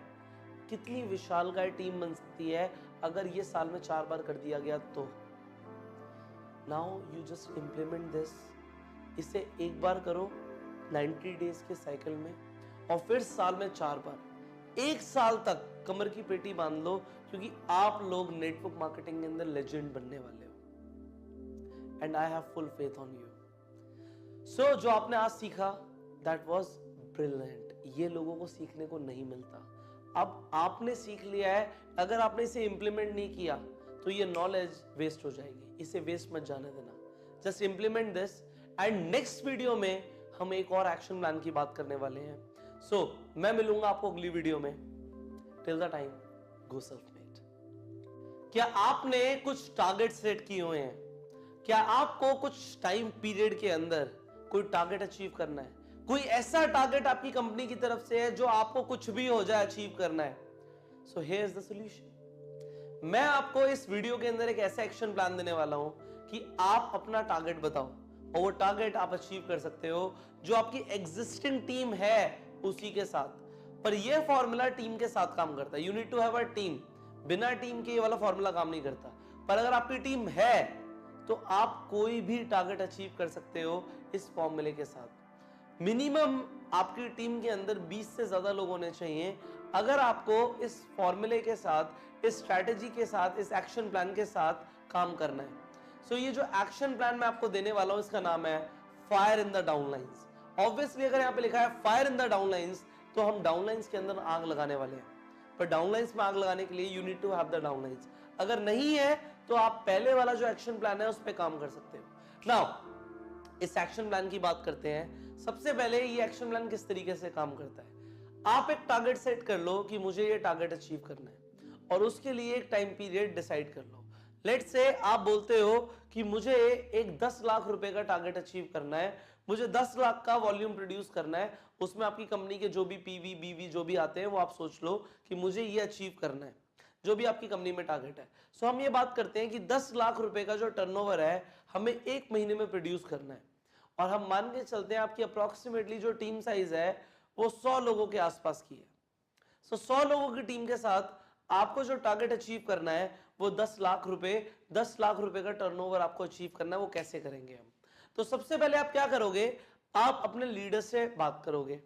कितनी विशालकाय टीम बन सकती है अगर ये साल में 4 बार कर दिया गया तो। Now you just implement this. इसे एक बार करो 90 डेज के साइकिल में, और फिर साल में 4 बार। 1 साल तक कमर की पेटी बांध लो, क्योंकि आप लोग नेटवर्क मार्केटिंग के अंदर लेजेंड बनने वाले हो। And I have full faith on you. So जो आपने आज सीखा, दैट वॉज ब्रिलियंट। ये लोगों को सीखने को नहीं मिलता। अब आपने सीख लिया है, अगर आपने इसे इंप्लीमेंट नहीं किया तो ये नॉलेज वेस्ट हो जाएगी। इसे वेस्ट मत जाने देना, just implement this. And next video में हम एक और एक्शन प्लान की बात करने वाले हैं। सो मैं मिलूंगा आपको अगली वीडियो में। Till the time, go self made. क्या आपने कुछ टारगेट सेट किए हुए हैं? क्या आपको कुछ टाइम पीरियड के अंदर कोई टारगेट अचीव करना है? कोई ऐसा टारगेट आपकी कंपनी की तरफ से है जो आपको कुछ भी हो जाए अचीव करना है? So here is the solution. मैं आपको इस वीडियो के अंदर एक ऐसा एक्शन प्लान देने वाला हूं कि आप अपना टारगेट बताओ, और वो टारगेट आप अचीव कर सकते हो जो आपकी एग्जिस्टिंग टीम है उसी के साथ। पर ये फॉर्मूला टीम के साथ काम करता है। You need to have a team. बिना टीम के ये वाला फॉर्मूला काम नहीं करता। पर अगर आपकी टीम है तो आप कोई भी टारगेट अचीव कर सकते हो इस फॉर्मूले के साथ। मिनिमम आपकी टीम के अंदर 20 से ज्यादा लोग होने चाहिए अगर आपको इस फॉर्मूले के साथ, इस स्ट्रैटेजी के साथ, इस एक्शन प्लान के साथ काम करना है। सो ये जो एक्शन प्लान मैं आपको देने वाला हूं, इसका नाम है fire in the downlines. Obviously अगर यहां पे लिखा है फायर इन द डाउनलाइंस, तो हम डाउनलाइंस के अंदर आग लगाने वाले हैं। पर डाउनलाइंस में आग लगाने के लिए you need to have the downlines. अगर नहीं है तो आप पहले वाला जो एक्शन प्लान है उस पर काम कर सकते हो। नाउ इस एक्शन प्लान की बात करते हैं। सबसे पहले ये एक्शन प्लान किस तरीके से काम करता है। आप एक टारगेट सेट कर लो कि मुझे ये टारगेट अचीव करना है, और उसके लिए एक टाइम पीरियड डिसाइड कर लो। लेट्स से आप बोलते हो कि मुझे एक 10 लाख रुपए का टारगेट अचीव करना है, मुझे 10 लाख का वॉल्यूम प्रोड्यूस करना है। उसमें आपकी कंपनी के जो भी पीवी बीवी जो भी आते हैं वो आप सोच लो कि मुझे ये अचीव करना है, जो भी आपकी कंपनी में टारगेट है। सो हम ये बात करते हैं कि 10 लाख रुपए का जो टर्नओवर है हमें 1 महीने में प्रोड्यूस करना है, और हम मान के चलते हैं आपकी अप्रोक्सीमेटली जो टीम साइज है वो 100 लोगों के आसपास की है। सो 100 लोगों की टीम के साथ आपको जो टारगेट अचीव करना है वो 10 लाख रुपए, 10 लाख रुपए का टर्नओवर आपको अचीव करना है। वो कैसे करेंगे हम? तो सबसे पहले आप क्या करोगे, आप अपने लीडर से बात करोगे।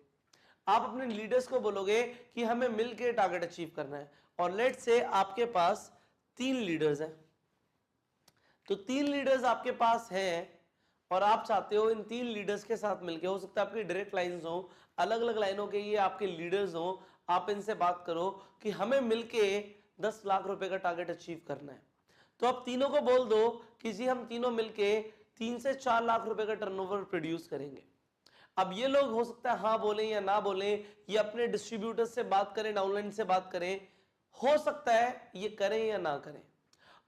आप अपने लीडर्स को बोलोगे कि हमें मिलकर टारगेट अचीव करना है। और लेट्स से आपके पास 3 लीडर्स हैं, तो 3 लीडर्स आपके पास हैं, और आप चाहते हो इन 3 लीडर्स के साथ मिलके, हो सकता है आपकी डायरेक्ट लाइंस हो, अलग अलग लाइनों के ये आपके लीडर्स हो, आप इनसे बात करो कि हमें मिलके 10 लाख रुपए का टारगेट अचीव करना है। तो आप तीनों को बोल दो कि जी हम तीनों मिलके 3 से 4 लाख रुपए का टर्नओवर प्रोड्यूस करेंगे। अब ये लोग हो सकता है हाँ बोले या ना बोले, ये अपने डिस्ट्रीब्यूटर्स से बात करें, डाउनलाइन से बात करें, हो सकता है ये करें या ना करें।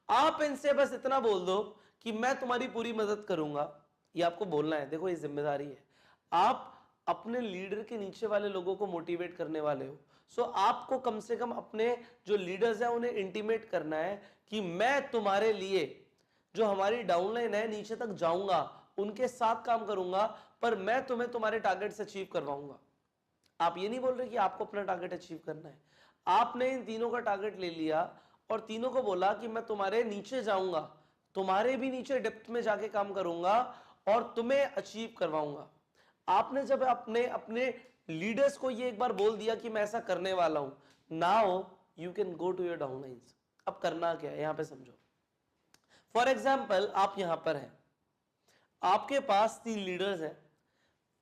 आप इनसे बस इतना बोल दो कि मैं तुम्हारी पूरी मदद करूंगा, ये आपको बोलना है। देखो ये जिम्मेदारी है, आप अपने लीडर के नीचे वाले लोगों को मोटिवेट करने वाले हो। सो आपको कम से कम अपने जो लीडर्स हैं उन्हें इंटीमेट करना है कि मैं तुम्हारे लिए जो हमारी डाउनलाइन है नीचे तक जाऊंगा, उनके साथ काम करूंगा, पर मैं तुम्हें तुम्हारे टारगेट से अचीव करवाऊंगा। आप ये नहीं बोल रहे कि आपको अपना टारगेट अचीव करना है, आपने इन तीनों का टारगेट ले लिया और तीनों को बोला कि मैं तुम्हारे नीचे जाऊंगा, तुम्हारे भी नीचे डेप्थ में जाके काम करूंगा और तुम्हें अचीव करवाऊंगा। आपने जब अपने लीडर्स को ये एक बार बोल दिया कि मैं ऐसा करने वाला हूं, now you can go to your downlines. अब करना क्या है यहां पे समझो। फॉर एग्जाम्पल आप यहां पर हैं, आपके पास 3 लीडर्स हैं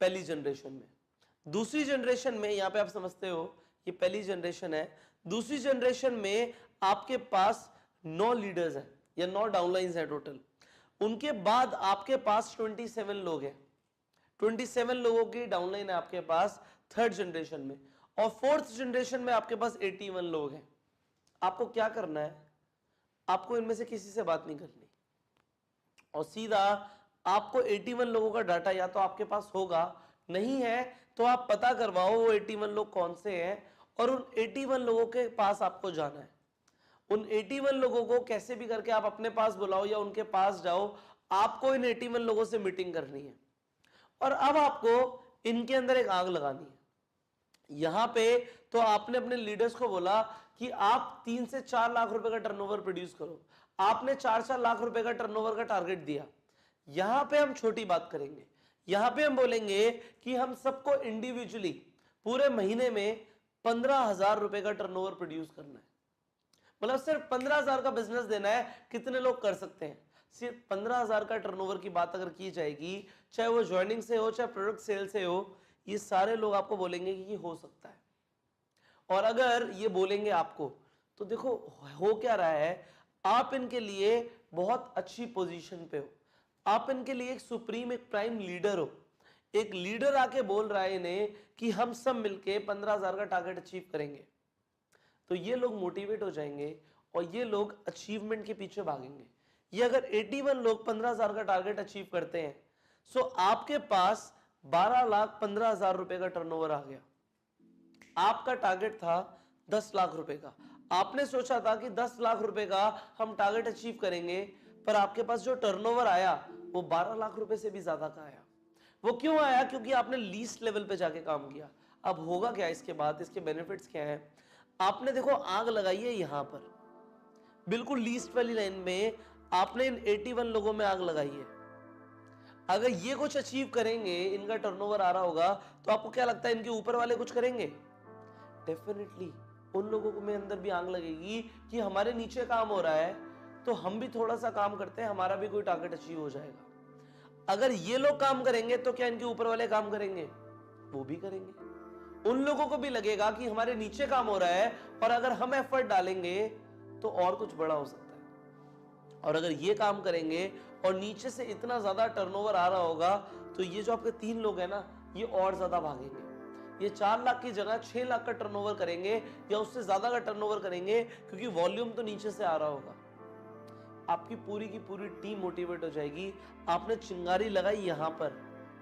पहली जनरेशन में। दूसरी जनरेशन में, यहां पे आप समझते हो ये पहली जनरेशन है, दूसरी जनरेशन में आपके पास 9 लीडर्स हैं या 9 डाउनलाइंस हैं टोटल। उनके बाद आपके पास 27 लोग हैं, 27 लोगों की डाउनलाइन है आपके पास थर्ड जनरेशन में, और फोर्थ जनरेशन में आपके पास 81 लोग हैं। आपको क्या करना है, आपको इनमें से किसी से बात नहीं करनी और सीधा आपको 81 लोगों का डाटा या तो आपके पास होगा, नहीं है तो आप पता करवाओ वो 81 लोग कौन से हैं और उन 81 लोगों के पास आपको जाना है। उन 81 लोगों को कैसे भी करके आप अपने पास बुलाओ या उनके पास जाओ, आपको इन 81 लोगों से मीटिंग करनी है और अब आपको इनके अंदर एक आग लगानी है। यहां पे तो आपने अपने लीडर्स को बोला कि आप 3 से 4 लाख रुपए का टर्नओवर प्रोड्यूस करो, आपने 4-4 लाख रुपए का टर्नओवर का टारगेट दिया। यहां पे हम छोटी बात करेंगे, यहां पे हम बोलेंगे कि हम सबको इंडिविजुअली पूरे महीने में 15,000 रुपए का टर्नओवर प्रोड्यूस करना है। मतलब सिर्फ 15,000 का बिजनेस देना है। कितने लोग कर सकते हैं? सिर्फ 15,000 का टर्नओवर की बात अगर की जाएगी, चाहे वो ज्वाइनिंग से हो चाहे प्रोडक्ट सेल से हो, ये सारे लोग आपको बोलेंगे कि हो सकता है। और अगर ये बोलेंगे आपको, तो देखो हो क्या रहा है, आप इनके लिए बहुत अच्छी पोजीशन पे हो, आप इनके लिए एक सुप्रीम, एक प्राइम लीडर हो। एक लीडर आके बोल रहा है इन्हें कि हम सब मिलके 15,000 का टारगेट अचीव करेंगे, तो ये लोग मोटिवेट हो जाएंगे और ये लोग अचीवमेंट के पीछे भागेंगे। ये अगर 81 लोग 15,000 का टारगेट अचीव करते हैं, सो आपके पास 12,15,000 रुपए का टर्नओवर आ गया। आपका टारगेट था 10 लाख रुपए का, आपने सोचा था कि 10 लाख रुपए का हम टारगेट अचीव करेंगे, पर आपके पास जो टर्नओवर आया वो 12 लाख रुपए से भी ज्यादा का आया। वो क्यों आया? क्योंकि आपने लीस्ट लेवल पे जाके काम किया। अब होगा क्या इसके बाद, इसके बेनिफिट्स क्या हैं? आपने देखो आग लगाई है यहां पर, बिल्कुल लीस्ट वाली लाइन में आपने इन 81 लोगों में आग लगाई है। अगर ये कुछ अचीव करेंगे, इनका टर्नओवर आ रहा होगा, तो आपको क्या लगता है इनके ऊपर वाले कुछ करेंगे? डेफिनेटली उन लोगों को में अंदर भी आग लगेगी कि हमारे नीचे काम हो रहा है, तो हम भी थोड़ा सा काम करते हैं, हमारा भी कोई टारगेट अचीव हो जाएगा। अगर ये लोग काम करेंगे तो क्या इनके ऊपर वाले काम करेंगे? वो भी करेंगे। उन लोगों को भी लगेगा कि हमारे नीचे काम हो रहा है और अगर हम एफर्ट डालेंगे तो और कुछ बड़ा हो सकता है। और अगर ये काम करेंगे और नीचे से इतना ज्यादा टर्नओवर आ रहा होगा, तो ये जो आपके 3 लोग हैं ना, ये और ज्यादा भागेंगे। ये 4 लाख की जगह 6 लाख का टर्नओवर करेंगे या उससे ज्यादा का टर्नओवर करेंगे, क्योंकि वॉल्यूम तो नीचे से आ रहा होगा। आपकी पूरी की पूरी टीम मोटिवेट हो जाएगी। आपने चिंगारी लगाई यहां पर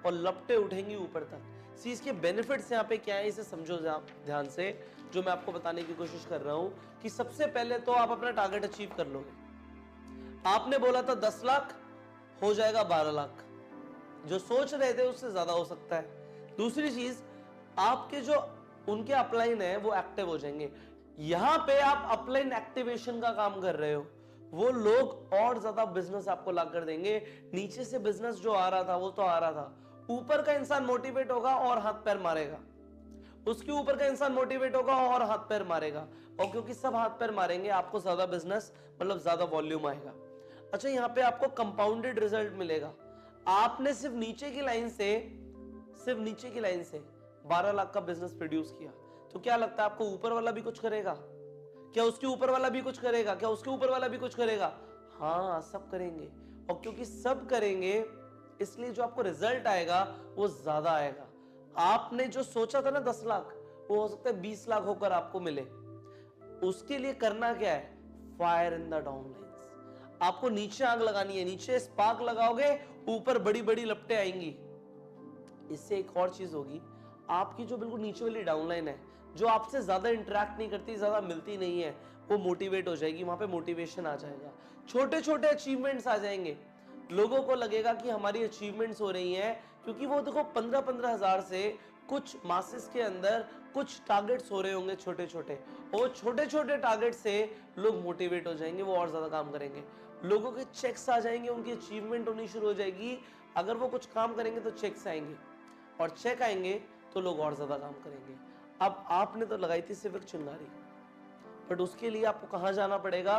और लपटे उठेंगी ऊपर तक। सी इसके बेनिफिट्स यहाँ पे क्या है, इसे समझो ध्यान से, जो मैं आपको बताने की कोशिश कर रहा हूं कि सबसे पहले तो आप अपना टारगेट अचीव कर लोगे। आपने बोला था 10 लाख, हो जाएगा 12 लाख, जो सोच रहे थे उससे ज्यादा हो सकता है। दूसरी चीज, आपके जो उनके अपलाइन है वो एक्टिव हो जाएंगे। यहां पे आप अपलाइन एक्टिवेशन का काम कर रहे हो, वो लोग और ज्यादा बिजनेस आपको ला कर देंगे। नीचे से बिजनेस जो आ रहा था वो तो आ रहा था, ऊपर का इंसान मोटिवेट होगा और हाथ पैर मारेगा, उसके ऊपर का इंसान मोटिवेट होगा और हाथ पैर मारेगा, और क्योंकि सब हाथ पैर मारेंगे आपको ज्यादा बिजनेस, मतलब ज्यादा वॉल्यूम आएगा। अच्छा, यहाँ पे आपको कंपाउंडेड रिजल्ट मिलेगा। आपने सिर्फ नीचे की लाइन से 12 लाख का बिजनेस प्रोड्यूस किया, तो क्या लगता है आपको ऊपर वाला भी कुछ करेगा? क्या उसके ऊपर वाला भी कुछ करेगा? क्या उसके ऊपर वाला भी कुछ करेगा? हाँ, सब करेंगे। और क्योंकि सब करेंगे, इसलिए जो आपको रिजल्ट आएगा वो ज्यादा आएगा। आपने जो सोचा था ना 10 लाख, वो हो सकता है 20 लाख होकर आपको मिले। उसके लिए करना क्या है? Fire in the downlines. आपको नीचे आग लगानी है, नीचे स्पार्क लगाओगे, ऊपर बड़ी बड़ी लपटें आएंगी। इससे एक और चीज होगी, आपकी जो बिल्कुल नीचे वाली डाउनलाइन है, जो आपसे ज्यादा इंटरेक्ट नहीं करती, ज्यादा मिलती नहीं है, वो मोटिवेट हो जाएगी, वहां पे मोटिवेशन आ जाएगा, छोटे छोटे अचीवमेंट्स आ जाएंगे। लोगों को लगेगा कि हमारी अचीवमेंट्स हो रही हैं, क्योंकि वो देखो 15-15 हजार से कुछ मासेस के अंदर कुछ टारगेट्स हो रहे होंगे छोटे छोटे, और छोटे छोटे टारगेट से लोग मोटिवेट हो जाएंगे, वो और ज्यादा काम करेंगे, लोगों के चेक्स आ जाएंगे, उनकी अचीवमेंट होनी शुरू हो जाएगी। अगर वो कुछ काम करेंगे तो चेक्स आएंगे, और चेक आएंगे तो लोग और ज्यादा काम करेंगे। अब आपने तो लगाई थी सिर्फ एक चिंगारी, बट उसके लिए आपको कहां जाना पड़ेगा?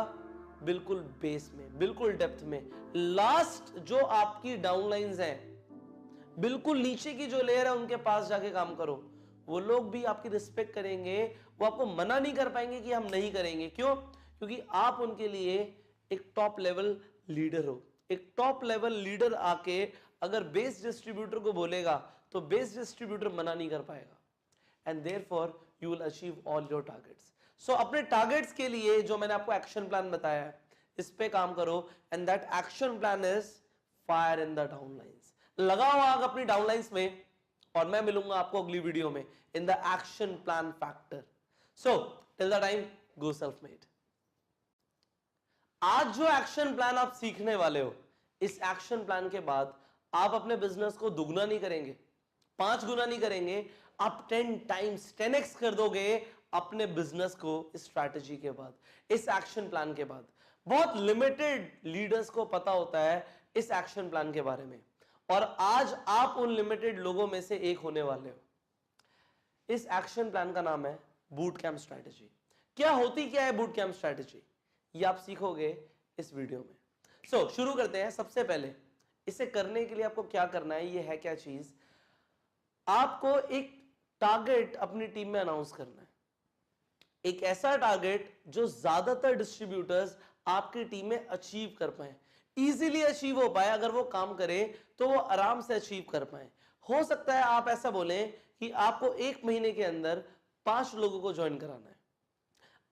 बिल्कुल बेस में, बिल्कुल डेप्थ में, लास्ट जो आपकी डाउनलाइंस हैं, बिल्कुल नीचे की जो लेयर है, उनके पास जाके काम करो। वो लोग भी आपकी रिस्पेक्ट करेंगे, वो आपको मना नहीं कर पाएंगे कि हम नहीं करेंगे। क्यों? क्योंकि आप उनके लिए एक टॉप लेवल लीडर हो। एक टॉप लेवल लीडर आके अगर बेस डिस्ट्रीब्यूटर को बोलेगा तो बेस डिस्ट्रीब्यूटर मना नहीं कर पाएगा, and therefore you will achieve all your targets. So अपने टारगेट्स के लिए जो मैंने आपको एक्शन प्लान बताया है, इस पे काम करो, and that action plan is fire in the downlines. लगाओ आग अपनी डाउनलाइंस में, और मैं मिलूंगा आपको अगली वीडियो में in the action plan factor. So till the time, go self made. आज जो एक्शन प्लान आप सीखने वाले हो, इस एक्शन प्लान के बाद आप अपने बिजनेस को दुगना नहीं करेंगे, 5 गुना नहीं करेंगे, आप 10 टाइम्स 10x कर दोगे अपने बिजनेस को इस स्ट्रैटेजी के बाद, इस एक्शन प्लान के बाद। बहुत लिमिटेड लीडर्स को पता होता है इस एक्शन प्लान के बारे में, और आज आप उन लिमिटेड लोगों में से एक होने वाले हो। इस एक्शन प्लान का नाम है बूट कैंप स्ट्रैटेजी। क्या होती क्या है बूट कैंप स्ट्रैटेजी, ये आप सीखोगे इस वीडियो में। सो शुरू करते हैं। सबसे पहले इसे करने के लिए आपको क्या करना है, ये है क्या चीज, आपको एक टारगेट अपनी टीम में अनाउंस करना है। एक ऐसा टारगेट जो ज्यादातर डिस्ट्रीब्यूटर्स आपकी टीम में अचीव कर पाए, इजीली अचीव हो पाए। अगर वो काम करे तो वो आराम से अचीव कर पाए। हो सकता है आप ऐसा बोलें कि आपको 1 महीने के अंदर 5 लोगों को ज्वाइन कराना है।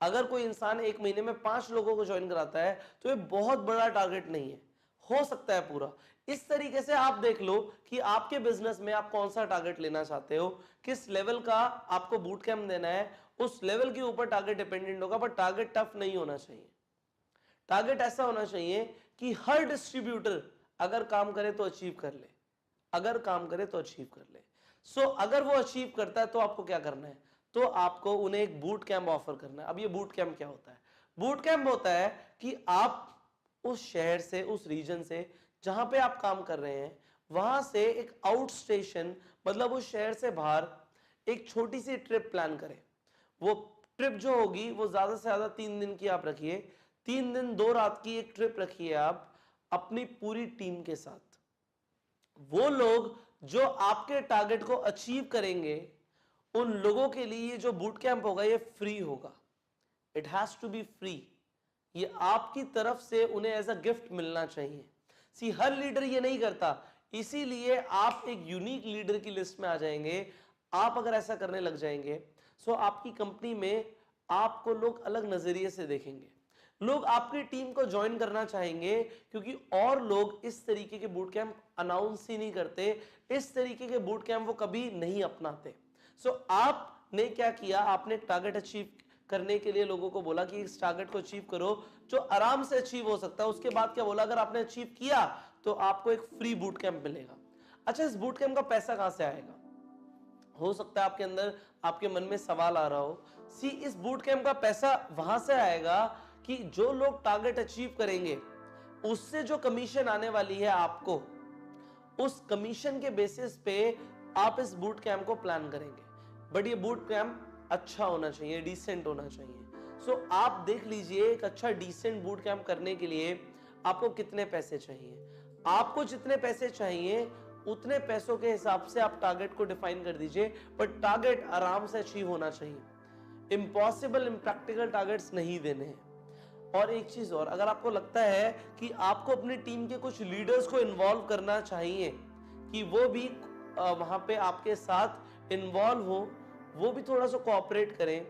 अगर कोई इंसान 1 महीने में 5 लोगों को ज्वाइन कराता है तो ये बहुत बड़ा टारगेट नहीं है, हो सकता है पूरा। इस तरीके से आप देख लो कि आपके बिजनेस में आप कौन सा टारगेट लेना चाहते हो, किस लेवल का आपको बूट कैंप देना है, उस लेवल के ऊपर टारगेट डिपेंडेंट होगा। पर टारगेट टफ नहीं होना चाहिए। टारगेट ऐसा होना चाहिए कि हर डिस्ट्रीब्यूटर अगर काम करे तो अचीव कर ले, अगर काम करे तो अचीव कर ले। सो अगर वो अचीव करता है तो आपको क्या करना है, तो आपको उन्हें एक बूट कैंप ऑफर करना है। अब ये बूट कैंप क्या होता है? बूट कैंप होता है कि आप उस शहर से, उस रीजन से जहां पे आप काम कर रहे हैं, वहां से एक आउट स्टेशन, मतलब उस शहर से बाहर एक छोटी सी ट्रिप प्लान करें। वो ट्रिप जो होगी वो ज्यादा से ज्यादा 3 दिन की आप रखिए, 3 दिन 2 रात की एक ट्रिप रखिए आप अपनी पूरी टीम के साथ। वो लोग जो आपके टारगेट को अचीव करेंगे, उन लोगों के लिए ये जो बूट कैंप होगा ये फ्री होगा। It has to be free. ये आपकी तरफ से उन्हें एज अ गिफ्ट मिलना चाहिए। सी हर लीडर ये नहीं करता, इसीलिए आप एक यूनिक लीडर की लिस्ट में आ जाएंगे। आप अगर ऐसा करने लग जाएंगे सो आपकी कंपनी में आपको लोग अलग नजरिए से देखेंगे। लोग आपकी टीम को ज्वाइन करना चाहेंगे, क्योंकि और लोग इस तरीके के बूट कैंप अनाउंस ही नहीं करते, इस तरीके के बूट कैंप वो कभी नहीं अपनाते। सो आपने क्या किया, आपने एक टारगेट अचीव करने के लिए लोगों को बोला कि इस टारगेट को अचीव करो जो आराम से अचीव हो सकता है। उसके बाद क्या बोला, अगर आपने अचीव किया तो आपको एक फ्री बूट कैंप मिलेगा। अच्छा, इस बूट कैंप का पैसा कहां से आएगा? हो सकता है आपके अंदर, आपके मन में सवाल आ रहा हो। सी, इस बूट कैंप का पैसा वहां से आएगा कि जो लोग टारगेट अचीव करेंगे उससे जो कमीशन आने वाली है आपको, उस कमीशन के बेसिस पे आप इस बूट कैंप को प्लान करेंगे। बट ये बूट कैंप अच्छा होना चाहिए, डिसेंट होना चाहिए। सो आप देख लीजिए एक अच्छा डिसेंट बूट कैंप करने के लिए आपको कितने पैसे चाहिए। आपको जितने पैसे चाहिए उतने पैसों के हिसाब से आप टारगेट को डिफाइन कर दीजिए, बट टारगेट आराम से अचीव होना चाहिए। इम्पॉसिबल, इम्प्रैक्टिकल टारगेट्स नहीं देने हैं। और एक चीज और, अगर आपको लगता है कि आपको अपनी टीम के कुछ लीडर्स को इन्वॉल्व करना चाहिए कि वो भी वहां पे आपके साथ इन्वॉल्व हो, वो भी थोड़ा सा कोऑपरेट करें,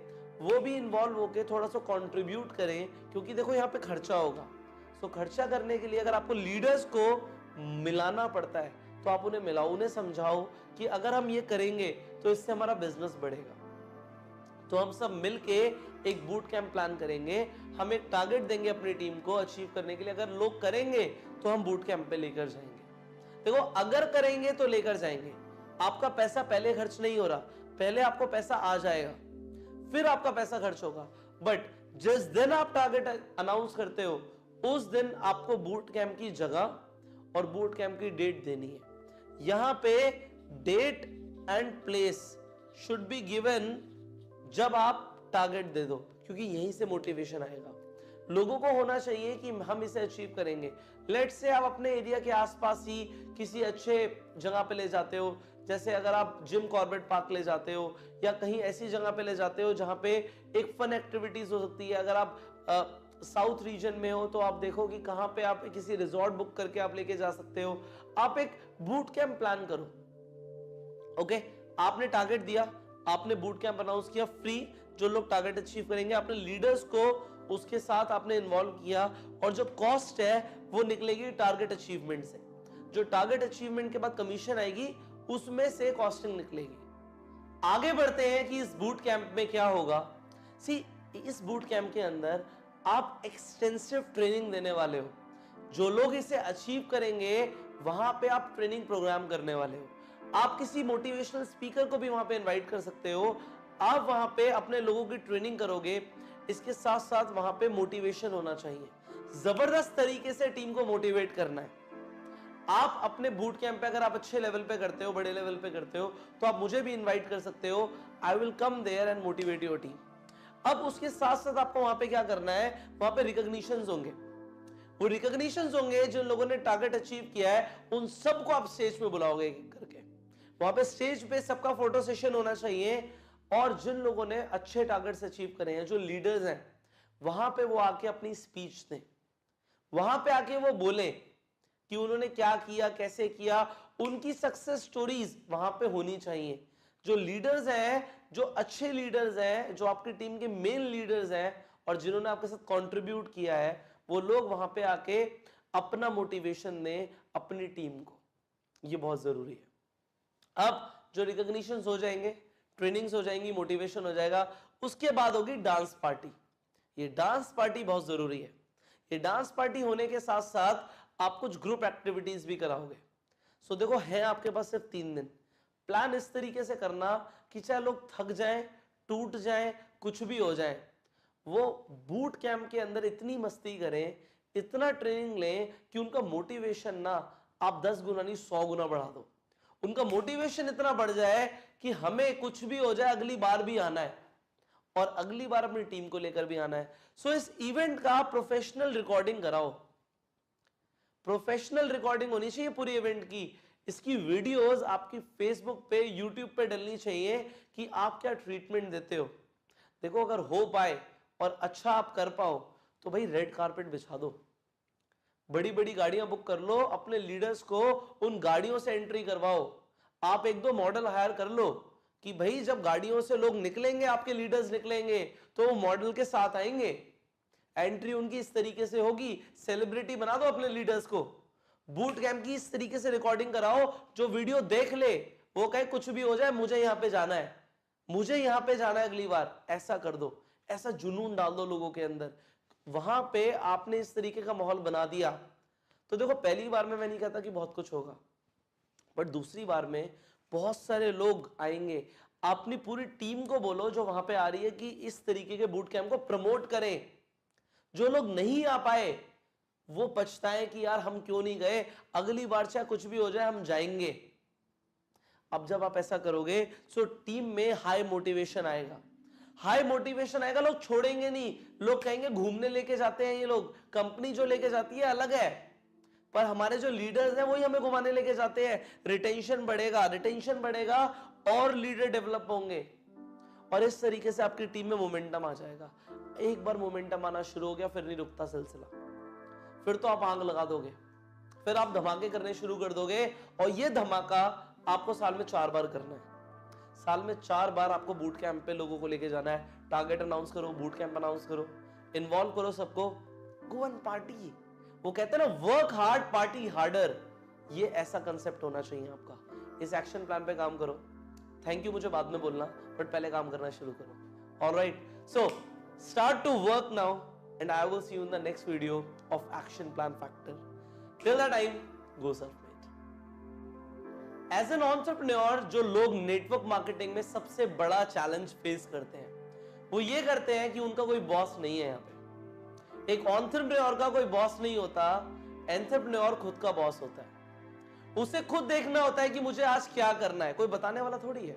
वो भी इन्वॉल्व होकर थोड़ा सा कंट्रीब्यूट करें, क्योंकि देखो यहाँ पे खर्चा होगा। सो खर्चा करने के लिए अगर आपको लीडर्स को मिलाना पड़ता है तो आप उन्हें मिलाओ, उन्हें समझाओ कि अगर हम ये करेंगे तो इससे हमारा बिजनेस बढ़ेगा। तो हम सब मिलके एक बूट कैंप प्लान करेंगे, हम एक टारगेट देंगे अपनी टीम को अचीव करने के लिए। अगर लोग करेंगे तो हम बूट कैंप पे लेकर जाएंगे। देखो, अगर करेंगे तो लेकर जाएंगे। आपका पैसा पहले खर्च नहीं हो रहा, पहले आपको पैसा आ जाएगा, फिर आपका पैसा खर्च होगा। बट जिस दिन आप टारगेट अनाउंस करते हो उस दिन आपको बूट कैंप की जगह और बूट कैंप की डेट देनी है। यहां पे date and place should be given जब आप टारगेट दे दो, क्योंकि यहीं से मोटिवेशन आएगा। लोगों को होना चाहिए कि हम इसे अचीव करेंगे। लेट्स से आप अपने एरिया के आसपास ही किसी अच्छे जगह पे ले जाते हो, जैसे अगर आप जिम कॉर्बेट पार्क ले जाते हो या कहीं ऐसी जगह पे ले जाते हो जहां पे एक फन एक्टिविटीज हो सकती है। अगर आप साउथ रीजन में हो तो आप देखो कि कहां पे आप किसी रिजॉर्ट बुक करके आप लेके जा सकते हो। आप एक बूट कैंप प्लान करो। ओके, आपने टारगेट दिया, आपने बूट कैंप अनाउंस किया फ्री, जो लोग टारगेट अचीव करेंगे, आपने लीडर्स को उसके साथ आपने इन्वॉल्व किया, और जो कॉस्ट है वो निकलेगी टारगेट अचीवमेंट से। जो टारगेट अचीवमेंट के बाद कमीशन आएगी उसमें से कॉस्टिंग निकलेगी। आगे बढ़ते हैं कि इस बूट कैंप में क्या होगा। सी, इस बूट कैंप के अंदर आप एक्सटेंसिव ट्रेनिंग देने वाले हो। जो लोग इसे अचीव करेंगे वहां पे आप ट्रेनिंग प्रोग्राम करने वाले हो। आप किसी मोटिवेशनल स्पीकर को भी वहां पे इनवाइट कर सकते हो। आप वहां पे अपने लोगों की ट्रेनिंग करोगे। इसके साथ साथ वहां पे मोटिवेशन होना चाहिए, जबरदस्त तरीके से टीम को मोटिवेट करना है। आप अपने बूट कैंप पे अगर आप अच्छे लेवल पे करते हो, बड़े लेवल पे करते हो, तो आप मुझे भी इनवाइट कर सकते हो। I will come there and motivate your team. अब उसके साथ साथ आपको वहां पे क्या करना है, वहां पे रिकॉग्निशंस होंगे। वो रिकॉग्निशंस होंगे जिन लोगों ने टारगेट अचीव किया है, उन सबको आप स्टेज पे बुलाओगे करके। वहां पे स्टेज पे सबका फोटो सेशन होना चाहिए, और जिन लोगों ने अच्छे टारगेट्स अचीव करे हैं, जो लीडर्स हैं, वहां पे वो आके अपनी स्पीच दें। वहां पे आके वो बोले कि उन्होंने क्या किया, कैसे किया, उनकी सक्सेस स्टोरीज वहां पे होनी चाहिए। जो लीडर्स हैं, जो अच्छे लीडर्स हैं, जो आपकी टीम के मेन लीडर्स हैं और जिन्होंने आपके साथ कंट्रीब्यूट किया है, वो लोग वहां पे आके अपना मोटिवेशन दें अपनी टीम को। ये बहुत जरूरी है। अब जो रिकॉग्निशंस हो जाएंगे, ट्रेनिंग्स हो जाएंगी, मोटिवेशन हो जाएगा, उसके बाद होगी डांस पार्टी। ये डांस पार्टी बहुत जरूरी है। ये डांस पार्टी होने के साथ साथ आप कुछ ग्रुप एक्टिविटीज भी कराओगे। सो देखो, है आपके पास सिर्फ 3 दिन। प्लान इस तरीके से करना कि चाहे लोग थक जाएं, टूट जाएं, कुछ भी हो जाए, वो बूट कैंप के अंदर इतनी मस्ती करें, इतना ट्रेनिंग लें कि उनका मोटिवेशन ना आप 10 गुना नहीं 100 गुना बढ़ा दो। उनका मोटिवेशन इतना बढ़ जाए कि हमें कुछ भी हो जाए अगली बार भी आना है, और अगली बार अपनी टीम को लेकर भी आना है। सो इस इवेंट का प्रोफेशनल रिकॉर्डिंग कराओ। प्रोफेशनल रिकॉर्डिंग होनी चाहिए पूरी इवेंट की। इसकी वीडियोस आपकी फेसबुक पे, यूट्यूब पे डलनी चाहिए कि आप क्या ट्रीटमेंट देते हो। देखो, अगर हो पाए और अच्छा आप कर पाओ तो भाई रेड कारपेट बिछा दो, बड़ी बड़ी गाड़ियां बुक कर लो, अपने लीडर्स को उन गाड़ियों से एंट्री करवाओ। आप 1-2 मॉडल हायर कर लो कि भाई जब गाड़ियों से लोग निकलेंगे, आपके लीडर्स निकलेंगे, तो वो मॉडल के साथ आएंगे। एंट्री उनकी इस तरीके से होगी, सेलिब्रिटी बना दो अपने लीडर्स को। बूट कैंप की इस तरीके से रिकॉर्डिंग कराओ, जो वीडियो देख ले वो कहे कुछ भी हो जाए मुझे यहां पे जाना है, मुझे यहां पे जाना है अगली बार। ऐसा कर दो, ऐसा जुनून डाल दो लोगों के अंदर। वहां पे आपने इस तरीके का माहौल बना दिया तो देखो, पहली बार में मैं नहीं कहता कि बहुत कुछ होगा, बट दूसरी बार में बहुत सारे लोग आएंगे। अपनी पूरी टीम को बोलो जो वहां पे आ रही है कि इस तरीके के बूट कैंप को प्रमोट करें। जो लोग नहीं आ पाए वो पछताएं कि यार हम क्यों नहीं गए, अगली बार चाहे कुछ भी हो जाए हम जाएंगे। अब जब आप ऐसा करोगे तो टीम में हाई मोटिवेशन आएगा। हाई मोटिवेशन आएगा, लोग छोड़ेंगे नहीं। लोग कहेंगे घूमने लेके जाते हैं ये लोग, कंपनी जो लेके जाती है अलग है, पर हमारे जो लीडर्स हैं वही हमें घुमाने लेके जाते हैं। रिटेंशन बढ़ेगा, रिटेंशन बढ़ेगा और लीडर डेवलप होंगे, और इस तरीके से आपकी टीम में मोमेंटम आ जाएगा। एक बार मोमेंटम आना शुरू हो गया फिर नहीं रुकता सिलसिला, फिर तो आप आग लगा दोगे, फिर आप धमाके करने शुरू कर दोगे। और ये धमाका आपको साल में 4 बार करना है। साल में 4 बार आपको बूट कैंप पे लोगों को लेके जाना है। टारगेट अनाउंस करो, बूट कैंप अनाउंस करो, इन्वॉल्व करो सबको, गो एंड पार्टी। वो कहते हैं ना वर्क हार्ड पार्टी हार्डर, ये ऐसा कंसेप्ट होना चाहिए आपका। इस एक्शन प्लान पे काम करो। थैंक यू मुझे बाद में बोलना, बट पहले काम करना शुरू करो। Alright, so start to work now and I will see you in the next video of action plan factor. Till that time, go self made. As an entrepreneur, जो लोग नेटवर्क मार्केटिंग में सबसे बड़ा चैलेंज फेस करते हैं वो ये करते हैं कि उनका कोई बॉस नहीं है। यहाँ पे एक एंटरप्रेन्योर का कोई बॉस नहीं होता, एंटरप्रेन्योर खुद का बॉस होता है। उसे खुद देखना होता है कि मुझे आज क्या करना है, कोई बताने वाला थोड़ी है।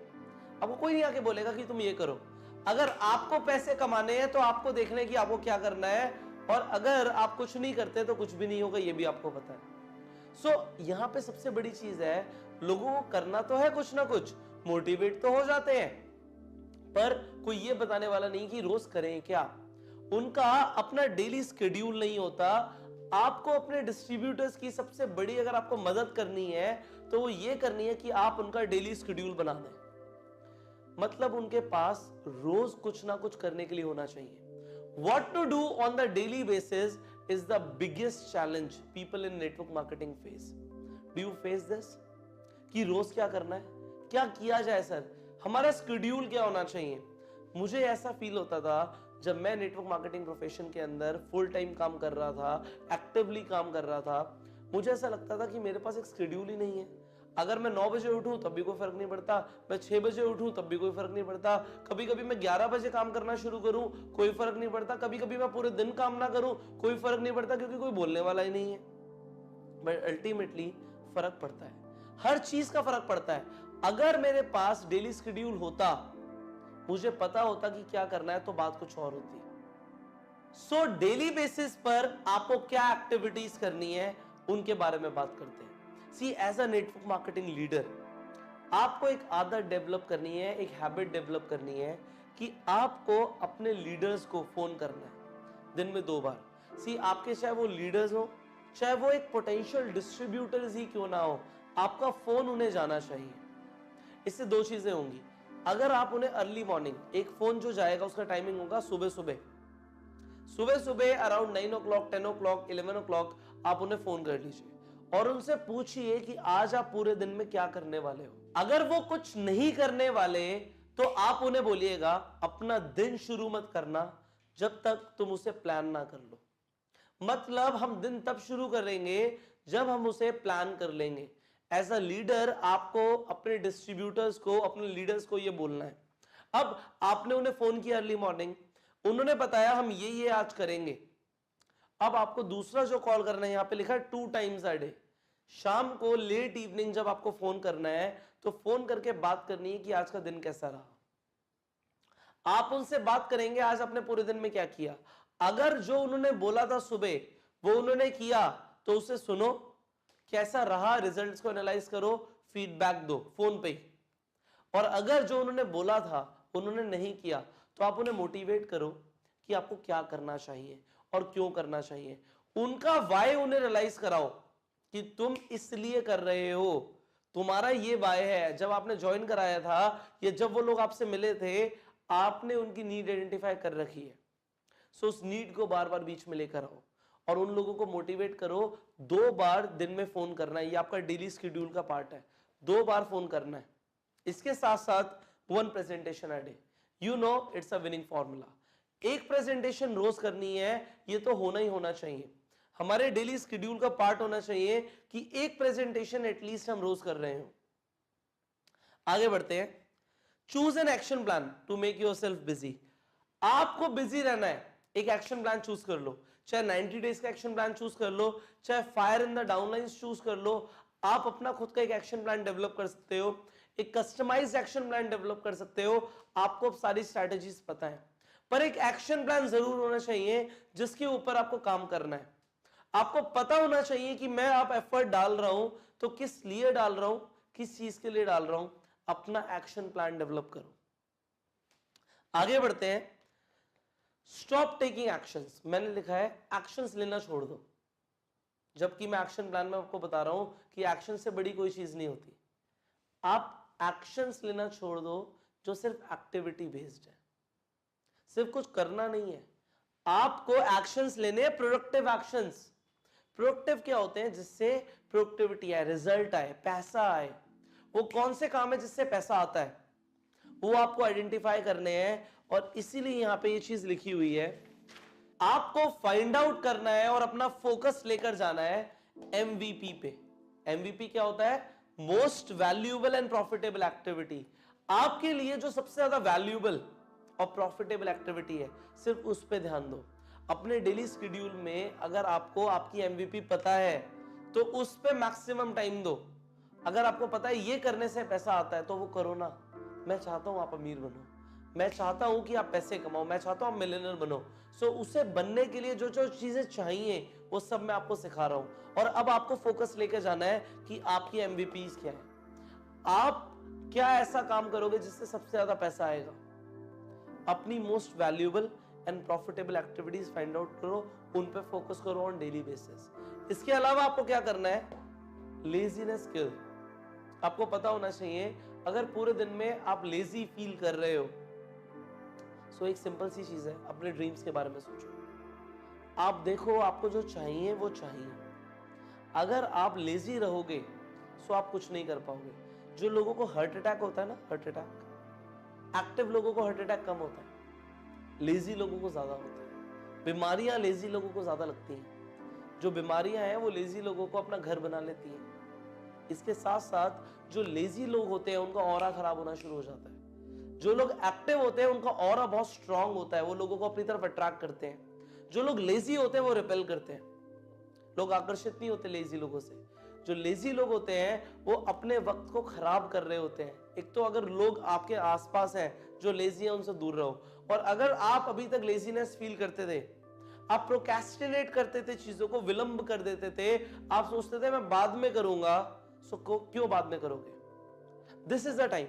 आपको कोई नहीं आके बोलेगा कि तुम ये करो। अगर आपको पैसे कमाने हैं तो आपको देखना है कि आपको क्या करना है, और अगर आप कुछ नहीं करते तो कुछ भी नहीं होगा, ये भी आपको पता है। यहां पे सबसे बड़ी चीज है, लोगों को करना तो है कुछ ना कुछ, मोटिवेट तो हो जाते हैं, पर कोई ये बताने वाला नहीं कि रोज करें क्या। उनका अपना डेली शेड्यूल नहीं होता। आपको अपने डिस्ट्रीब्यूटर्स की सबसे बड़ी अगर आपको मदद करनी है तो वो ये करनी है कि आप उनका डेली शेड्यूल बना दें। मतलब उनके पास रोज कुछ ना कुछ करने के लिए होना चाहिए। What to do on the daily basis is the biggest challenge people in network marketing face. Do you face this? कि रोज क्या करना है, क्या किया जाए सर, हमारा शेड्यूल क्या होना चाहिए। मुझे ऐसा फील होता था जब मैं नेटवर्क मार्केटिंग प्रोफेशन के अंदर फुल टाइम काम कर रहा था, एक्टिवली काम कर रहा था, मुझे ऐसा लगता था कि मेरे पास एक शेड्यूल ही नहीं है। अगर मैं 9 बजे उठूं तब भी कोई फर्क नहीं पड़ता, मैं 6 बजे उठूं तब भी कोई फर्क नहीं पड़ता, कभी कभी मैं 11 बजे काम करना शुरू करूं कोई फर्क नहीं पड़ता, कभी कभी मैं पूरे दिन काम ना करूं कोई फर्क नहीं पड़ता, क्योंकि कोई बोलने वाला ही नहीं है। बट अल्टीमेटली फर्क पड़ता है, हर चीज का फर्क पड़ता है। अगर मेरे पास डेली शेड्यूल होता, मुझे पता होता कि क्या करना है, तो बात कुछ और होती। सो डेली बेसिस पर आपको क्या एक्टिविटीज करनी है उनके बारे में बात करते हैं। See, as a network marketing leader आपको एक आदत डेवलप करनी है, एक हैबिट डेवलप करनी है कि आपको अपने लीडर्स को फोन करना है दिन में 2 बार। सी, आपके चाहे वो लीडर्स हो, चाहे वो एक पोटेंशियल डिस्ट्रीब्यूटर्स ही क्यों ना हो, आपका फोन उन्हें जाना चाहिए। इससे 2 चीजें होंगी। अगर आप उन्हें अर्ली मॉर्निंग, एक फोन जो जाएगा उसका टाइमिंग होगा सुबह सुबह अराउंड 9 o'clock, 10 o'clock, 11 o'clock आप उन्हें फोन कर लीजिए और उनसे पूछिए कि आज आप पूरे दिन में क्या करने वाले हो। अगर वो कुछ नहीं करने वाले तो आप उन्हें बोलिएगा अपना दिन शुरू मत करना जब तक तुम उसे प्लान ना कर लो। मतलब हम दिन तब शुरू करेंगे जब हम उसे प्लान कर लेंगे। एज अ लीडर आपको अपने डिस्ट्रीब्यूटर्स को, अपने लीडर्स को ये बोलना है। अब आपने उन्हें फोन किया अर्ली मॉर्निंग, उन्होंने बताया हम ये आज करेंगे। अब आपको दूसरा जो कॉल करना है, यहां पे लिखा है 2 times a day, शाम को लेट इवनिंग जब आपको फोन करना है तो फोन करके बात करनी है कि आज का दिन कैसा रहा। आप उनसे बात करेंगे आज आपने पूरे दिन में क्या किया। अगर जो उन्होंने बोला था सुबह वो उन्होंने किया तो उसे सुनो, कैसा रहा, रिजल्ट्स को एनालाइज करो, फीडबैक दो फोन पे। और अगर जो उन्होंने बोला था उन्होंने नहीं किया तो आप उन्हें मोटिवेट करो कि आपको क्या करना चाहिए और क्यों करना चाहिए। उनका वाई उन्हें रियलाइज कराओ कि तुम इसलिए कर रहे हो, तुम्हारा ये वाई है। जब आपने ज्वाइन कराया था या जब वो लोग आपसे मिले थे, आपने उनकी नीड आइडेंटिफाई कर रखी है। सो उस नीड को बार बार बीच में लेकर आओ और उन लोगों को मोटिवेट करो। 2 बार दिन में फोन करना है, ये आपका डेली शेड्यूल का पार्ट है। 2 बार फोन करना है। इसके साथ साथ 1 presentation a day, you know it's a winning formula. एक प्रेजेंटेशन रोज करनी है, ये तो होना ही होना चाहिए, हमारे डेली शेड्यूल का पार्ट होना चाहिए कि एक प्रेजेंटेशन एटलीस्ट हम रोज कर रहे हो। आगे बढ़ते हैं। Choose an action plan to make yourself busy. आपको बिजी रहना है, एक एक्शन प्लान चूज कर लो, चाहे 90 डेज का एक्शन प्लान चूज कर लो, चाहे fire in the downlines choose कर लो। आप अपना खुद का एक एक्शन प्लान डेवलप कर सकते हो, एक कस्टमाइज्ड एक्शन प्लान डेवलप कर सकते हो। आपको अब सारी स्ट्रैटेजीज पता है, पर एक एक्शन प्लान जरूर होना चाहिए जिसके ऊपर आपको काम करना है। आपको पता होना चाहिए कि मैं आप एफर्ट डाल रहा हूं तो किस लिए डाल रहा हूं, किस चीज के लिए डाल रहा हूं। अपना एक्शन प्लान डेवलप करो। आगे बढ़ते हैं। Stop taking actions. मैंने लिखा है एक्शंस लेना छोड़ दो, जबकि मैं एक्शन प्लान में आपको बता रहा हूं कि एक्शन से बड़ी कोई चीज नहीं होती। आप एक्शंस लेना छोड़ दो जो सिर्फ एक्टिविटी बेस्ड है, सिर्फ कुछ करना नहीं है। आपको एक्शंस लेने हैं, प्रोडक्टिव एक्शंस। प्रोडक्टिव क्या होते हैं? जिससे प्रोडक्टिविटी आए, रिजल्ट आए, पैसा आए। वो कौन से काम है जिससे पैसा आता है, वो आपको आइडेंटिफाई करने हैं। और इसीलिए यहां पे ये चीज लिखी हुई है, आपको फाइंड आउट करना है और अपना फोकस लेकर जाना है एमवीपी पे। एमवीपी क्या होता है? Most valuable and profitable activity. आपके लिए जो सबसे ज्यादा वैल्यूएबल और प्रॉफिटेबल एक्टिविटी है, सिर्फ उस पे ध्यान दो। अपने डेली शेड्यूल में अगर आपको आपकी एमवीपी पता है तो उस पे मैक्सिमम टाइम दो। अगर आपको पता है ये करने से पैसा आता है तो वो करो ना। मैं चाहता हूं आप अमीर बनो, मैं चाहता हूं कि आप पैसे कमाओ, मैं चाहता हूं आप मिलियनर बनो। सो उसे बनने के लिए जो जो चीजें चाहिए वो सब मैं आपको सिखा रहा हूं। और अब आपको फोकस लेके जाना है कि आपकी एमवीपीज क्या है, आप क्या ऐसा काम करोगे जिससे सबसे ज्यादा पैसा आएगा। अपनी most valuable and profitable activities find out करो, उन पे फोकस करो ऑन डेली बेसिस। इसके अलावा आपको क्या करना है? लेजीनेस किल। आपको पता होना चाहिए, अगर पूरे दिन में आप लेजी फील कर रहे हो, सो एक सिंपल सी चीज है, अपने ड्रीम्स के बारे में सोचो। आप देखो आपको जो चाहिए वो चाहिए। अगर आप लेजी रहोगे सो आप कुछ नहीं कर पाओगे। जो लोगों को हार्ट अटैक होता है ना, हार्ट अटैक, एक्टिव लोगों को हार्ट अटैक कम होता है, लेजी लोगों को ज्यादा होता है। बीमारियां लेजी लोगों को ज्यादा लगती हैं। जो बीमारियां हैं वो लेजी लोगों को अपना घर बना लेती हैं। इसके साथ साथ जो लेजी लोग होते हैं उनका ऑरा खराब होना शुरू हो जाता है। जो लोग एक्टिव होते हैं उनका ऑरा बहुत स्ट्रांग होता है, वो लोगों को अपनी तरफ अट्रैक्ट करते हैं। जो लोग लेजी होते हैं वो रिपेल करते हैं। लोग आकर्षित नहीं होते लेजी लोगों से। जो लेजी लोग होते हैं वो अपने वक्त को खराब कर रहे होते हैं। एक तो अगर लोग आपके आसपास हैं जो लेजी हैं उनसे दूर रहो। और अगर आप अभी तक लेजीनेस फील करते थे, आप प्रोक्रेस्टिनेट करते थे, चीजों को विलंब कर देते थे, आप सोचते थे मैं बाद में करूंगा, सो क्यों बाद में करोगे? This is the time,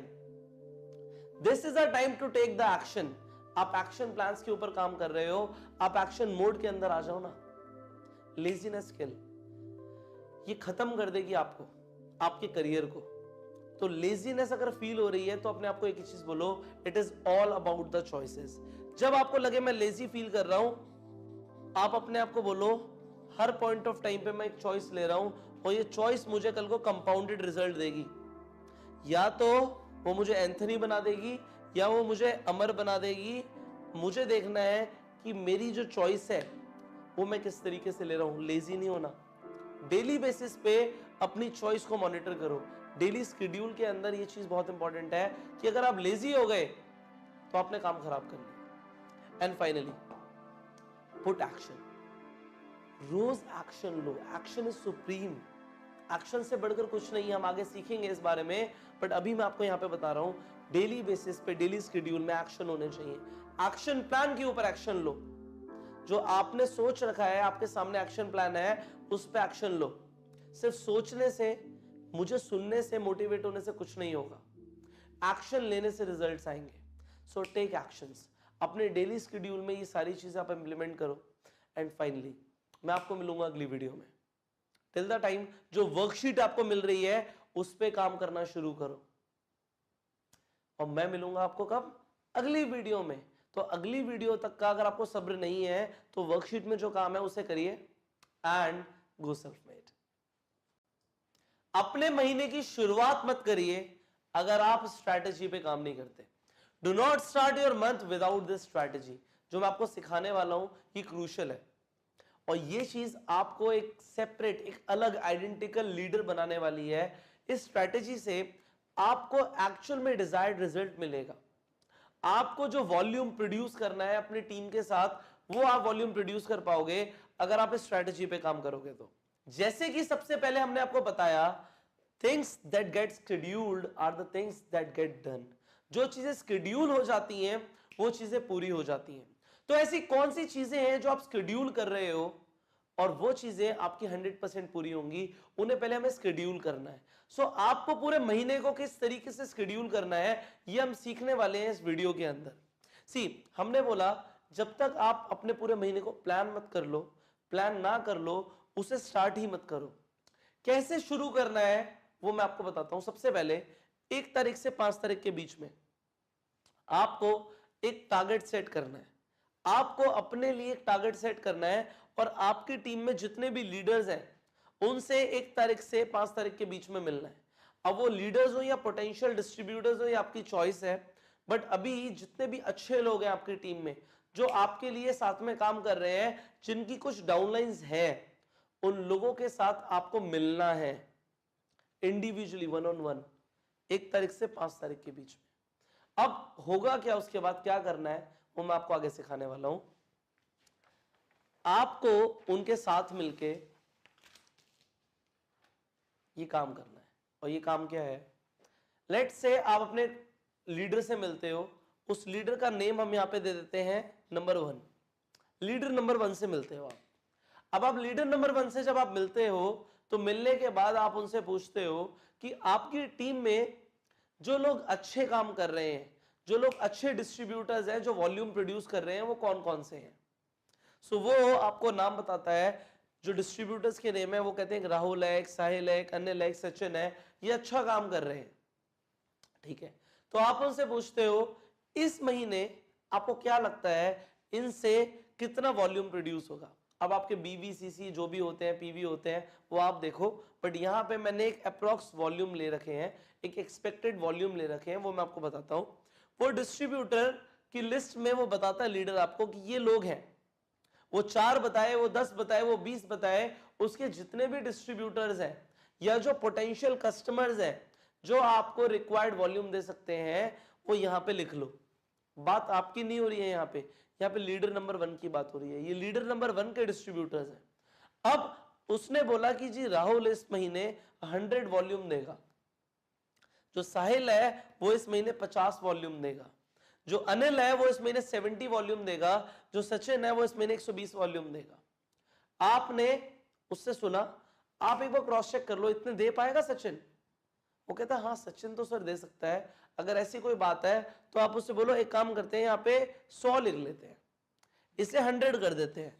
this is the time to take the action. आप एक्शन प्लान्स के ऊपर काम कर रहे हो, आप एक्शन मोड के अंदर आ जाओ ना। लेजीनेस किल ये खत्म कर देगी आपको, आपके करियर को। तो लेजीनेस अगर फील हो रही है तो अपने आप को एक ही चीज बोलो, it is all about the choices. जब आपको लगे मैं लेजी फील कर रहा हूं, आप अपने आप को बोलो हर पॉइंट ऑफ टाइम पे मैं एक चॉइस ले रहा हूं और ये चॉइस मुझे कल को कंपाउंडेड रिजल्ट देगी। या तो वो मुझे एंथनी बना देगी या वो मुझे अमर बना देगी। मुझे देखना है कि मेरी जो चॉइस है वो मैं किस तरीके से ले रहा हूं। लेजी नहीं होना। डेली बेसिस पे अपनी चॉइस को मॉनिटर करो। डेली शेड्यूल के अंदर ये चीज बहुत इंपॉर्टेंट है कि अगर आप लेजी हो गए तो आपने काम खराब कर लिया। And finally put action. रोज एक्शन लो। Action is supreme. एक्शन से बढ़कर कुछ नहीं है। हम आगे सीखेंगे इस बारे में, बट अभी मैं आपको यहां पे बता रहा हूं, डेली बेसिस पे डेली शेड्यूल में एक्शन होने चाहिए। एक्शन प्लान के ऊपर एक्शन लो। जो आपने सोच रखा है, आपके सामने एक्शन प्लान है, उस पे एक्शन लो। सिर्फ सोचने से, मुझे सुनने से, मोटिवेट होने से कुछ नहीं होगा। एक्शन लेने से रिजल्ट्स आएंगे। So take actions. अपने डेली शेड्यूल में ये सारी चीजें आप इंप्लीमेंट करो। एंड फाइनली मैं आपको मिलूंगा अगली वीडियो में। टिल द टाइम जो वर्कशीट आपको मिल रही है उस पे काम करना शुरू करो। और मैं मिलूंगा आपको कब? अगली वीडियो में। तो अगली वीडियो तक का अगर आपको सब्र नहीं है तो वर्कशीट में जो काम है उसे करिए एंड गो सेल्फ मेड। अपने महीने की शुरुआत मत करिए अगर आप स्ट्रैटेजी पे काम नहीं करते। Do not start your month without this strategy. जो मैं आपको सिखाने वाला हूं ये क्रूशियल है और ये चीज आपको एक सेपरेट, एक अलग आइडेंटिकल लीडर बनाने वाली है। इस स्ट्रैटेजी से आपको एक्चुअल में डिजायर्ड रिजल्ट मिलेगा। आपको जो वॉल्यूम प्रोड्यूस करना है अपनी टीम के साथ, वो आप वॉल्यूम प्रोड्यूस कर पाओगे अगर आप इस स्ट्रैटेजी पे काम करोगे तो। जैसे कि सबसे पहले हमने आपको बताया, things that get scheduled are the things that get done. जो चीजें शेड्यूल हो जाती हैं वो चीजें पूरी हो जाती हैं। तो ऐसी कौन सी चीजें हैं जो आप शेड्यूल कर रहे हो और वो चीजें आपकी 100% पूरी होंगी, उन्हें पहले हमें शेड्यूल करना है। सो आपको पूरे महीने को किस तरीके से शेड्यूल करना है ये हम सीखने वाले हैं इस वीडियो के अंदर। हमने बोला जब तक आप अपने पूरे महीने को प्लान मत कर लो, प्लान ना कर लो, उसे स्टार्ट ही मत करो। कैसे शुरू करना है वो मैं आपको बताता हूं। सबसे पहले 1 तारीख से 5 तारीख के बीच में आपको एक टारगेट सेट करना है। आपको अपने लिए एक टारगेट सेट करना है और आपकी टीम में जितने भी लीडर्स हैं उनसे 1 तारीख से 5 तारीख के बीच में मिलना है। अब वो लीडर्स हो या पोटेंशियल डिस्ट्रीब्यूटर्स हो, ये आपकी चॉइस है, बट अभी जितने भी अच्छे लोग हैं आपकी टीम में जो आपके लिए साथ में काम कर रहे हैं, जिनकी कुछ डाउनलाइंस है, उन लोगों के साथ आपको मिलना है इंडिविजुअली, 1-on-1, 1 तारीख से 5 तारीख के बीच में। अब होगा क्या, उसके बाद क्या करना है वो मैं आपको आगे सिखाने वाला हूं। आपको उनके साथ मिलके ये काम करना है, और ये काम क्या है, लेट्स से आप अपने लीडर से मिलते हो, उस लीडर का नेम हम यहां पे दे देते हैं नंबर 1। लीडर नंबर 1 से मिलते हो आप। अब आप लीडर नंबर 1 से जब आप मिलते हो तो मिलने के बाद आप उनसे पूछते हो कि आपकी टीम में जो लोग अच्छे काम कर रहे हैं, जो लोग अच्छे डिस्ट्रीब्यूटर्स हैं, जो वॉल्यूम प्रोड्यूस कर रहे हैं, वो कौन कौन से हैं। सो वो आपको नाम बताता है, जो डिस्ट्रीब्यूटर्स के नेम है वो कहते हैं राहुल है, साहिल है, अनिल है, सचिन है, ये अच्छा काम कर रहे हैं, ठीक है। तो आप उनसे पूछते हो इस महीने आपको क्या लगता है इनसे कितना वॉल्यूम प्रोड्यूस होगा। अब आपके बीवीसीसी जो भी होते हैं, पीवी होते हैं, वो आप देखो, बट यहां पे मैंने एक अप्रॉक्स वॉल्यूम ले रखे हैं, एक एक्सपेक्टेड वॉल्यूम ले रखे हैं, वो मैं आपको बताता हूं। वो डिस्ट्रीब्यूटर की लिस्ट में वो बताता है लीडर आपको कि ये लोग हैं, वो 4 बताए, वो 10 बताए, वो 20 बताए, उसके जितने भी डिस्ट्रीब्यूटर्स हैं या जो पोटेंशियल कस्टमर्स हैं जो आपको रिक्वायर्ड वॉल्यूम दे सकते हैं, वो यहां पे लिख लो। बात आपकी नहीं हो रही है यहाँ पे लीडर नंबर 1 की बात हो रही है। ये लीडर नंबर 1 के डिस्ट्रीब्यूटर्स हैं। अब उसने बोला कि जी राहुल इस महीने 100 वॉल्यूम देगा, जो साहिल है वो इस महीने 50 वॉल्यूम देगा, जो अनिल है वो इस महीने 70 वॉल्यूम देगा, जो सचिन है वो इस महीने 120 वॉल्यूम देगा। आपने उससे सुना, आप एक बार क्रॉस चेक कर लो, इतने दे पाएगा सचिन। वो कहता है हाँ सचिन तो सर दे सकता है। अगर ऐसी कोई बात है तो आप उससे बोलो एक काम करते हैं, यहाँ पे 100 लिख लेते हैं, इसे 100 कर देते हैं।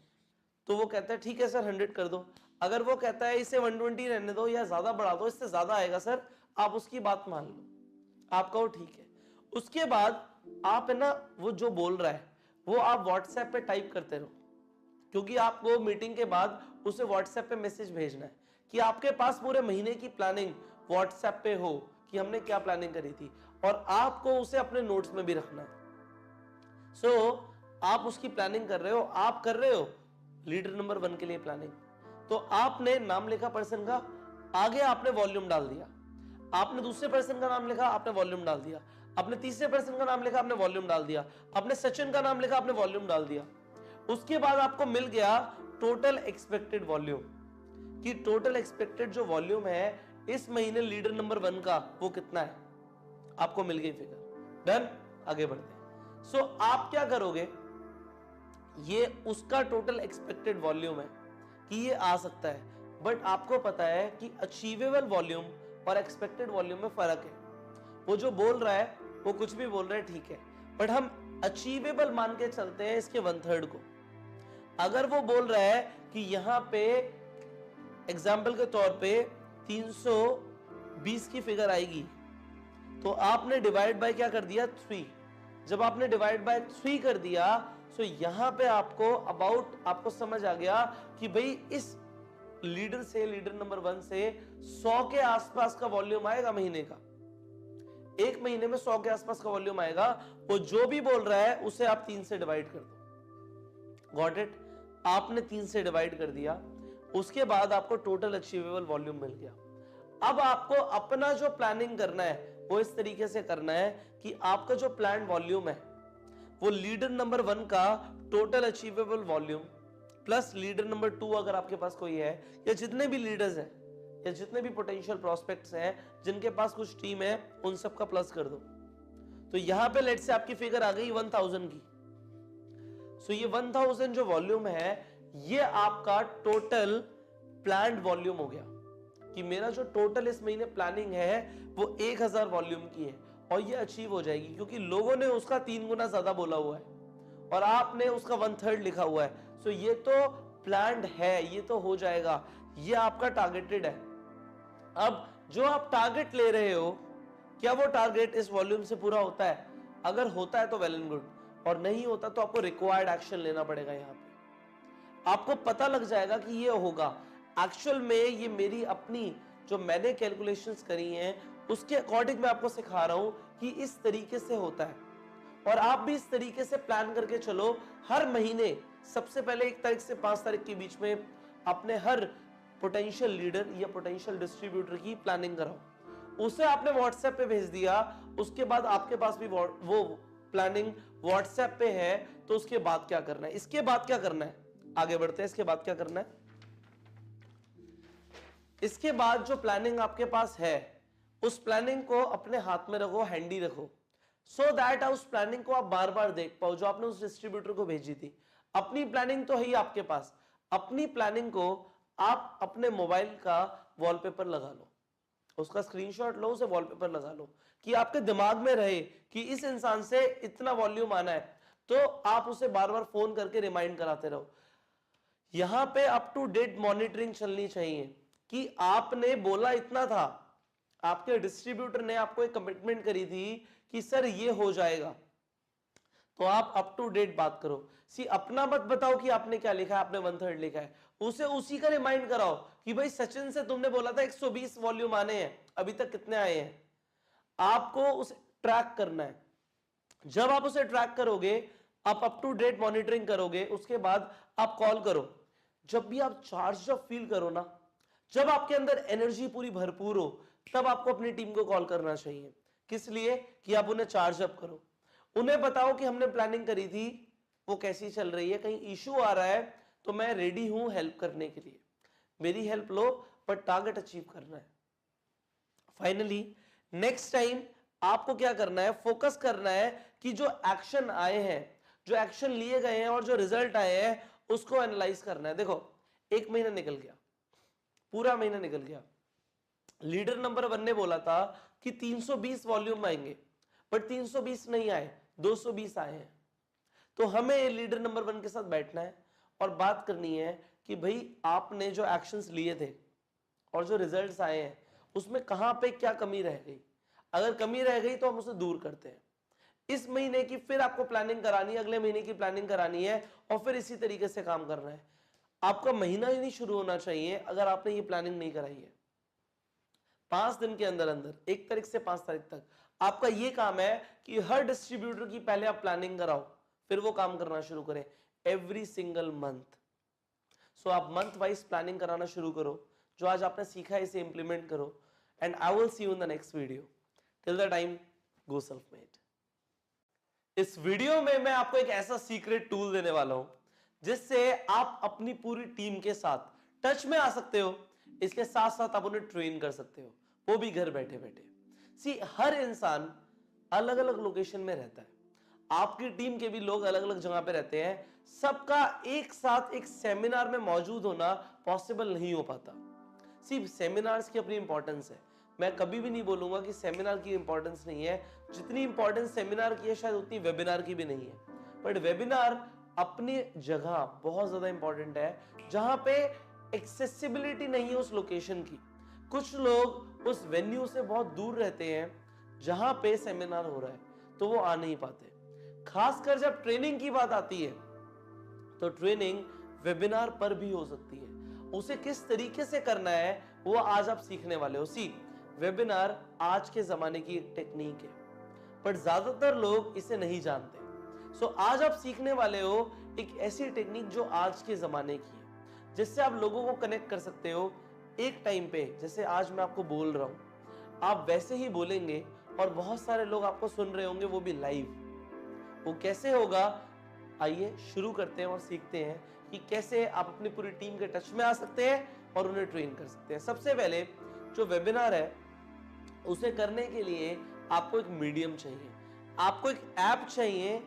तो वो कहता है ठीक है सर 100 कर दो। अगर वो कहता है इसे 120 रहने दो या ज्यादा बढ़ा दो, इससे ज्यादा आएगा सर, आप उसकी बात मान लो, आप कहो ठीक है। उसके बाद आप है ना, वो जो बोल रहा है वो आप व्हाट्सएप पे टाइप करते रहो, क्योंकि आपको मीटिंग के बाद उसे व्हाट्सएप पे मैसेज भेजना है कि आपके पास पूरे महीने की प्लानिंग व्हाट्सएप पे हो कि हमने क्या प्लानिंग करी थी, और आपको उसे अपने नोट्स में भी रखना है। सो आप उसकी प्लानिंग कर रहे हो, आप कर रहे हो लीडर नंबर 1 के लिए प्लानिंग, तो आपने नाम लिखा पर्सन का, आगे आपने वॉल्यूम डाल दिया, आपने दूसरे पर्सन का नाम लिखा, आपने वॉल्यूम डाल दिया, आपने तीसरे पर्सन का नाम लिखा, आपने वॉल्यूम डाल दिया, आपने सचिन का नाम लिखा, आपने वॉल्यूम डाल दिया। उसके बाद आपको मिल गया टोटल एक्सपेक्टेड वॉल्यूम, कि टोटल एक्सपेक्टेड जो वॉल्यूम है इस महीने लीडर नंबर 1 का वो कितना है, आपको मिल गई फिगर। डन, आगे बढ़ते हैं। सो आप क्या करोगे, ये उसका टोटल एक्सपेक्टेड वॉल्यूम है कि ये आ सकता है, बट आपको पता है कि अचीवेबल वॉल्यूम और एक्सपेक्टेड वॉल्यूम में फर्क है। वो जो बोल रहा है वो कुछ भी बोल रहा है, ठीक है, बट हम अचीवेबल मान के चलते हैं इसके 1/3 को। अगर वो बोल रहा है कि यहां पे एग्जाम्पल के तौर पे 320 की फिगर आएगी, तो आपने डिवाइड बाय क्या कर दिया, 3। जब आपने डिवाइड बाय 3 कर दिया, सो यहां पे आपको आपको समझ आ गया कि भाई इस लीडर से, लीडर नंबर 1 से 100 के आसपास का वॉल्यूम आएगा महीने का, एक महीने में 100 के आसपास का वॉल्यूम आएगा। वो जो भी बोल रहा है उसे आप 3 से डिवाइड कर दो। Got it? आपने 3 से डिवाइड कर दिया, उसके बाद आपको टोटल अचीवेबल वॉल्यूम मिल गया। अब आपको अपना जो प्लानिंग करना है वो इस तरीके से करना है कि आपका जो प्लान वॉल्यूम है वो लीडर नंबर 1 का total achievable volume plus leader number 2 अगर आपके पास कोई है, या जितने भी लीडर्स हैं या जितने भी पोटेंशियल प्रोस्पेक्ट्स हैं जिनके पास कुछ टीम है, उन सब का प्लस कर दो। तो यहां पे लेट से आपकी फिगर आ गई 1000 की। सो ये 1000 जो वॉल्यूम है ये आपका टोटल प्लान्ड वॉल्यूम हो गया, कि मेरा जो टोटल इस महीने प्लानिंग है वो 1000 वॉल्यूम की है, और ये अचीव हो जाएगी क्योंकि लोगों ने उसका 3 गुना ज्यादा बोला हुआ है और आपने उसका 1/3 लिखा हुआ है। सो ये तो प्लान्ड है, ये तो हो जाएगा, ये आपका टारगेटेड है। अब जो आप टारगेट ले रहे हो, क्या वो टारगेट इस वॉल्यूम से पूरा होता है? अगर होता है तो वेल एंड गुड, और नहीं होता तो आपको रिक्वायर्ड एक्शन लेना पड़ेगा। यहाँ पे आपको पता लग जाएगा कि ये होगा, एक्चुअल में ये मेरी अपनी जो मैंने कैलकुलेशंस करी हैं उसके अकॉर्डिंग मैं आपको सिखा रहा हूं कि इस तरीके से होता है। और आप भी इस तरीके से प्लान करके चलो। हर महीने सबसे पहले 1 तारीख से 5 तारीख के बीच में अपने हर पोटेंशियल लीडर या पोटेंशियल डिस्ट्रीब्यूटर की प्लानिंग कराओ। उसे आपने व्हाट्सएप पे भेज दिया, उसके बाद आपके पास भी वो प्लानिंग व्हाट्सएप पे है, तो उसके बाद क्या करना है? इसके बाद क्या करना है? आगे बढ़ते हैं। इसके बाद क्या करना है? इसके बाद जो प्लानिंग आपके पास है उस प्लानिंग को अपने हाथ में रखो, हैंडी रखो, सो दैट उस प्लानिंग को आप बार बार देख पाओ जो आपने उस डिस्ट्रीब्यूटर को भेजी थी। अपनी प्लानिंग तो है ही आपके पास, अपनी प्लानिंग को आप अपने मोबाइल का वॉलपेपर लगा लो, उसका स्क्रीनशॉट लो, उसे वॉलपेपर लगा लो कि आपके दिमाग में रहे कि इस इंसान से इतना वॉल्यूम आना है, तो आप उसे बार बार फोन करके रिमाइंड कराते रहो। यहां पे अप टू डेट मॉनिटरिंग चलनी चाहिए कि आपने बोला इतना था, आपके डिस्ट्रीब्यूटर ने आपको एक कमिटमेंट करी थी कि सर ये हो जाएगा, तो आप अप टू डेट बात करो। अपना मत बताओ कि आपने क्या लिखा है, आपने 1/3 लिखा है, उसे उसी का रिमाइंड कराओ कि भाई सचिन से तुमने बोला था 120 वॉल्यूम आने हैं, अभी तक कितने आए हैं। आपको उसे ट्रैक करना है। जब आप उसे ट्रैक करोगे, आप अप टू डेट मॉनिटरिंग करोगे, उसके बाद आप कॉल करो। जब भी आप चार्ज अप फील करो ना, जब आपके अंदर एनर्जी पूरी भरपूर हो, तब आपको अपनी टीम को कॉल करना चाहिए। किस लिए? कि आप उन्हें चार्ज अप करो, उन्हें बताओ कि हमने प्लानिंग करी थी, वो कैसी चल रही है, कहीं इशू आ रहा है तो मैं रेडी हूं हेल्प करने के लिए, मेरी हेल्प लो, पर टारगेट अचीव करना है। फाइनली नेक्स्ट टाइम आपको क्या करना है? फोकस करना है कि जो एक्शन आए हैं, जो एक्शन लिए गए हैं और जो रिजल्ट आए हैं उसको एनालाइज करना है। देखो 1 महीना निकल गया, पूरा महीना निकल गया, लीडर नंबर 1 ने बोला था कि 320 वॉल्यूम आएंगे, बट 320 नहीं आए, 220 आए हैं। तो हमें लीडर नंबर 1 के साथ बैठना है और बात करनी है कि भाई आपने जो एक्शंस लिए थे और जो रिजल्ट्स आए हैं उसमें कहां पे क्या कमी रह गई। अगर कमी रह गई तो हम उसे दूर करते हैं। इस महीने की फिर आपको प्लानिंग करानी है, अगले महीने की प्लानिंग करानी है और फिर इसी तरीके से काम करना है। आपका महीना ही नहीं शुरू होना चाहिए अगर आपने ये प्लानिंग नहीं कराई है। 5 दिन के अंदर अंदर 1 तारीख से 5 तारीख तक आपका ये काम है कि हर डिस्ट्रीब्यूटर की पहले आप प्लानिंग कराओ, फिर वो काम करना शुरू करें एवरी सिंगल मंथ। सो आप मंथ वाइज प्लानिंग कराना शुरू करो। जो आज आपने सीखा है इसे इंप्लीमेंट करो and I will see you in the next video. Till the time, go self made. इस वीडियो में मैं आपको एक ऐसा सीक्रेट टूल देने वाला हूं जिससे आप अपनी पूरी टीम के साथ टच में आ सकते हो, इसके साथ साथ आप उन्हें ट्रेन कर सकते हो, वो भी घर बैठे बैठे। हर इंसान अलग अलग लोकेशन में रहता है, आपकी टीम के भी लोग अलग अलग जगह पे रहते हैं, सबका एक साथ एक सेमिनार में मौजूद होना पॉसिबल नहीं हो पाता। सेमिनार्स की अपनी इंपॉर्टेंस है, मैं कभी भी नहीं बोलूंगा कि सेमिनार की इंपॉर्टेंस नहीं है। जितनी इंपॉर्टेंस सेमिनार की है शायद उतनी वेबिनार की भी नहीं है, बट वेबिनार अपनी जगह बहुत ज्यादा इंपॉर्टेंट है जहां पे एक्सेसिबिलिटी नहीं है उस लोकेशन की। कुछ लोग उस वेन्यू से बहुत दूर रहते हैं जहां पे सेमिनार हो रहा है, तो वो आ नहीं पाते। खासकर जब ट्रेनिंग की बात आती है तो ट्रेनिंग वेबिनार पर भी हो सकती है। उसे किस तरीके से करना है वो आज आप सीखने वाले हो। वेबिनार आज के जमाने की एक टेक्निक है, पर ज्यादातर लोग इसे नहीं जानते। आज आप सीखने वाले हो एक ऐसी टेक्निक जो आज के जमाने की है, जिससे आप लोगों को कनेक्ट कर सकते हो एक टाइम पे। जैसे आज मैं आपको बोल रहा हूं, आप वैसे ही बोलेंगे और बहुत सारे लोग आपको सुन रहे होंगे, वो भी लाइव। वो कैसे होगा? आइए शुरू करते हैं और सीखते हैं कि कैसे आप अपनी पूरी टीम के टच में आ सकते हैं और उन्हें ट्रेन कर सकते हैं। सबसे पहले जो वेबिनार है उसे करने के लिए आपको एक मीडियम चाहिए, आपको एक ऐप चाहिए।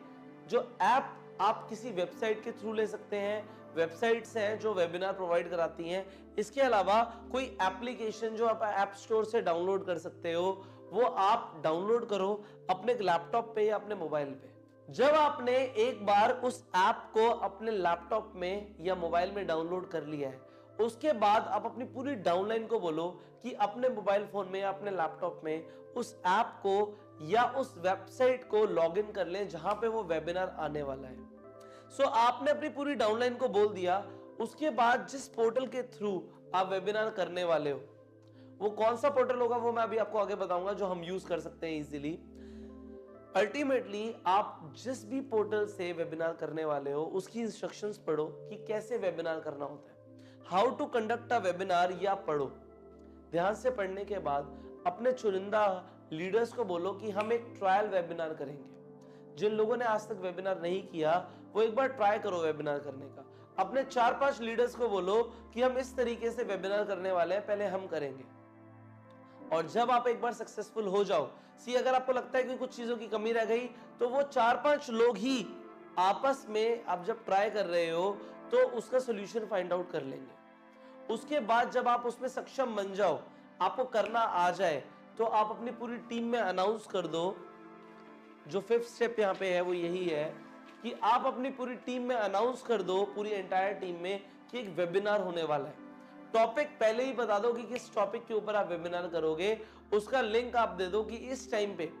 जो ऐप आप किसी वेबसाइट के थ्रू ले सकते हैं, वेबसाइट्स हैं जो वेबिनार प्रोवाइड कराती हैं। इसके अलावा कोई एप्लीकेशन जो आप ऐप स्टोर से डाउनलोड कर सकते हो, वो आप डाउनलोड करो अपने लैपटॉप पे या अपने मोबाइल पे। जब आपने एक बार उस ऐप को अपने लैपटॉप में या मोबाइल में डाउनलोड कर लिया है, उसके बाद आप अपनी पूरी डाउनलाइन को बोलो कि अपने मोबाइल फोन में या अपने लैपटॉप में उस ऐप को या उस वेबसाइट को लॉगिन कर लें जहां पे वो वेबिनार आने वाला है। सो आपने अपनी पूरी डाउनलाइन को बोल दिया, उसके बाद जिस पोर्टल के थ्रू आप वेबिनार करने वाले हो, वो कौन सा पोर्टल होगा वो मैं अभी आपको आगे बताऊंगा, जो हम यूज कर सकते हैं इजीली। अल्टीमेटली आप जिस भी पोर्टल से वेबिनार करने वाले हो उसकी इंस्ट्रक्शंस पढ़ो कि कैसे वेबिनार करना होता है, how to conduct a webinar, या पढ़ो। ध्यान से पढ़ने के बाद अपने चुनिंदा लीडर्स को बोलो कि हम एक ट्रायल वेबिनार करेंगे। जिन लोगों ने आज तक वेबिनार नहीं किया वो एक बार ट्राई करो वेबिनार करने का। अपने 4-5 लीडर्स को बोलो कि हम इस तरीके से वेबिनार करने वाले हैं, पहले हम करेंगे। और जब आप एक बार सक्सेसफुल हो जाओ, अगर आपको लगता है कि कुछ चीजों की कमी रह गई, तो वो 4-5 लोग ही आपस में आप जब ट्राई कर रहे हो तो उसका सोल्यूशन फाइंड आउट कर लेंगे। उसके बाद जब आप उसमें सक्षम बन जाओ, आपको करना आ जाए, तो आप अपनी पूरी टीम में अनाउंस कर दो। जो 5th स्टेप यहां पे है वो यही है कि आप अपनी पूरी टीम में अनाउंस कर दो, पूरी एंटायर टीम में, कि एक वेबिनार होने वाला है। टॉपिक पहले ही बता दो कि किस टॉपिक के ऊपर आप वेबिनार करोगे, उसका लिंक आप दे दो कि इस टाइम पे।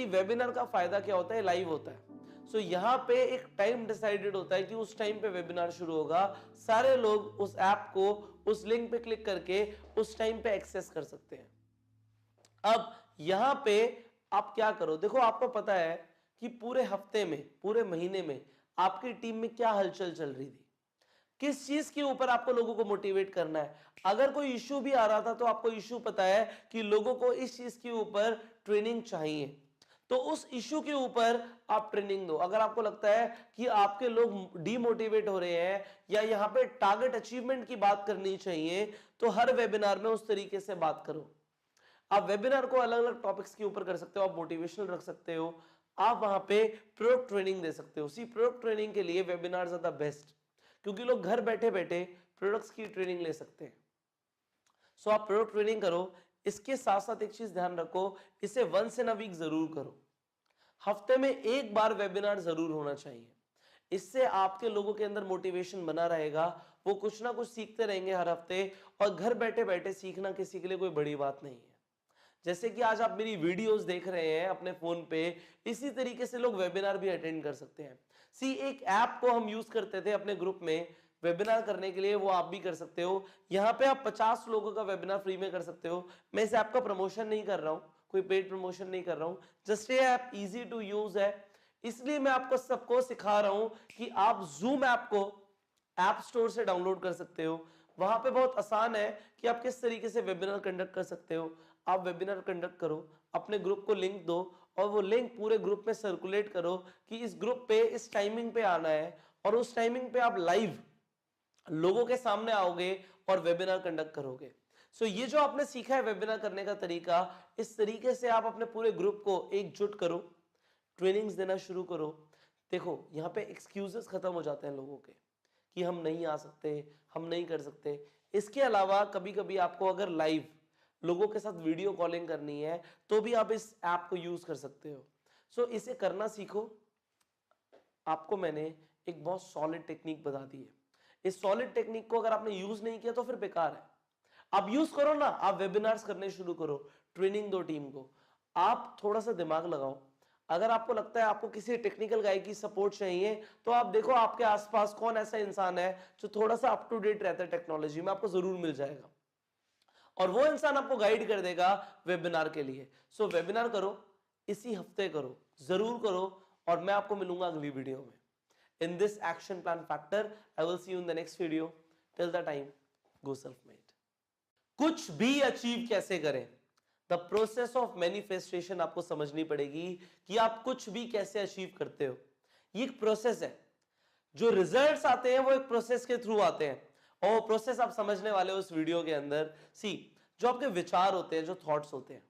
वेबिनार का फायदा क्या होता है, लाइव होता है। यहाँ पे एक टाइम डिसाइडेड होता है कि उस टाइम पे वेबिनार शुरू होगा। सारे लोग उस ऐप को, उस लिंक पे क्लिक करके उस टाइम पे एक्सेस कर सकते हैं। अब यहां पे आप क्या करो, देखो आपको पता है कि पूरे हफ्ते में, पूरे महीने में आपकी टीम में क्या हलचल चल रही थी, किस चीज के ऊपर आपको लोगों को मोटिवेट करना है। अगर कोई इश्यू भी आ रहा था तो आपको इश्यू पता है कि लोगों को इस चीज के ऊपर ट्रेनिंग चाहिए, तो उस इश्यू के ऊपर आप ट्रेनिंग दो। अगर आपको लगता है कि आपके लोग डीमोटिवेट हो रहे हैं या यहाँ पे टारगेट अचीवमेंट की बात करनी चाहिए, तो हर वेबिनार में उस तरीके से बात करो। आप वेबिनार को अलग अलग टॉपिक्स के ऊपर कर सकते हो, आप मोटिवेशनल रख सकते हो, आप वहां पे प्रोडक्ट ट्रेनिंग दे सकते हो। प्रोडक्ट ट्रेनिंग के लिए वेबिनार्स आर द बेस्ट, क्योंकि लोग घर बैठे बैठे प्रोडक्ट्स की ट्रेनिंग ले सकते हैं। आप प्रोडक्ट ट्रेनिंग करो। इसके साथ साथ एक चीज ध्यान रखो, इसे वंस इन अ वीक जरूर करो। हफ्ते में एक बार वेबिनार जरूर होना चाहिए। इससे आपके लोगों के अंदर मोटिवेशन बना रहेगा, वो कुछ ना कुछ सीखते रहेंगे हर हफ्ते। और घर बैठे बैठे सीखना किसी के लिए कोई बड़ी बात नहीं है। जैसे कि आज आप मेरी वीडियोस देख रहे हैं अपने फोन पे, इसी तरीके से लोग वेबिनार भी अटेंड कर सकते हैं। एक ऐप को हम यूज करते थे अपने ग्रुप में वेबिनार करने के लिए, वो आप भी कर सकते हो। यहाँ पे आप 50 लोगों का वेबिनार फ्री में कर सकते हो। मैं इस ऐप का प्रमोशन नहीं कर रहा हूँ, कोई पेड प्रमोशन नहीं कर रहा हूँ, जस्ट ये ऐप इजी टू यूज है, इसलिए मैं आपको सबको सिखा रहा हूं कि आप जूम ऐप को ऐप स्टोर से डाउनलोड कर सकते हो। वहां पे बहुत आसान है कि आप किस तरीके से वेबिनार कंडक्ट कर सकते हो। आप वेबिनार कंडक्ट करो, अपने ग्रुप को लिंक दो और वो लिंक पूरे ग्रुप में सर्कुलेट करो कि इस ग्रुप पे इस टाइमिंग पे आना है, और उस टाइमिंग पे आप लाइव लोगों के सामने आओगे और वेबिनार कंडक्ट करोगे। ये जो आपने सीखा है वेबिनार करने का तरीका, इस तरीके से आप अपने पूरे ग्रुप को एकजुट करो, ट्रेनिंग्स देना शुरू करो। देखो यहाँ पे एक्सक्यूजेस खत्म हो जाते हैं लोगों के कि हम नहीं आ सकते, हम नहीं कर सकते। इसके अलावा कभी कभी आपको अगर लाइव लोगों के साथ वीडियो कॉलिंग करनी है तो भी आप इस ऐप को यूज कर सकते हो। इसे करना सीखो। आपको मैंने एक बहुत सॉलिड टेक्निक बता दी है। इस सॉलिड टेक्निक को अगर आपने यूज नहीं किया तो फिर बेकार है। आप यूज करो ना, आप वेबिनार्स करने शुरू करो, ट्रेनिंग दो टीम को। आप थोड़ा सा दिमाग लगाओ। अगर आपको लगता है आपको किसी टेक्निकल गाय की सपोर्ट चाहिए, तो आप देखो आपके आसपास कौन ऐसा इंसान है जो थोड़ा सा अप टू डेट रहता है टेक्नोलॉजी में, आपको जरूर मिल जाएगा और वो इंसान आपको गाइड कर देगा वेबिनार के लिए। वेबिनार करो, इसी हफ्ते करो, जरूर करो, और मैं आपको मिलूंगा अगली वीडियो में। In this action plan factor, I will see you in the next video. Till the time, go self made. कुछ भी अचीव कैसे करें, द प्रोसेस ऑफ मैनिफेस्टेशन आपको समझनी पड़ेगी कि आप कुछ भी कैसे अचीव करते हो। ये एक प्रोसेस है। जो रिजल्ट्स आते हैं वो एक प्रोसेस के थ्रू आते हैं, और वो प्रोसेस आप समझने वाले हो इस वीडियो के अंदर। जो आपके विचार होते हैं, जो थॉट्स होते हैं,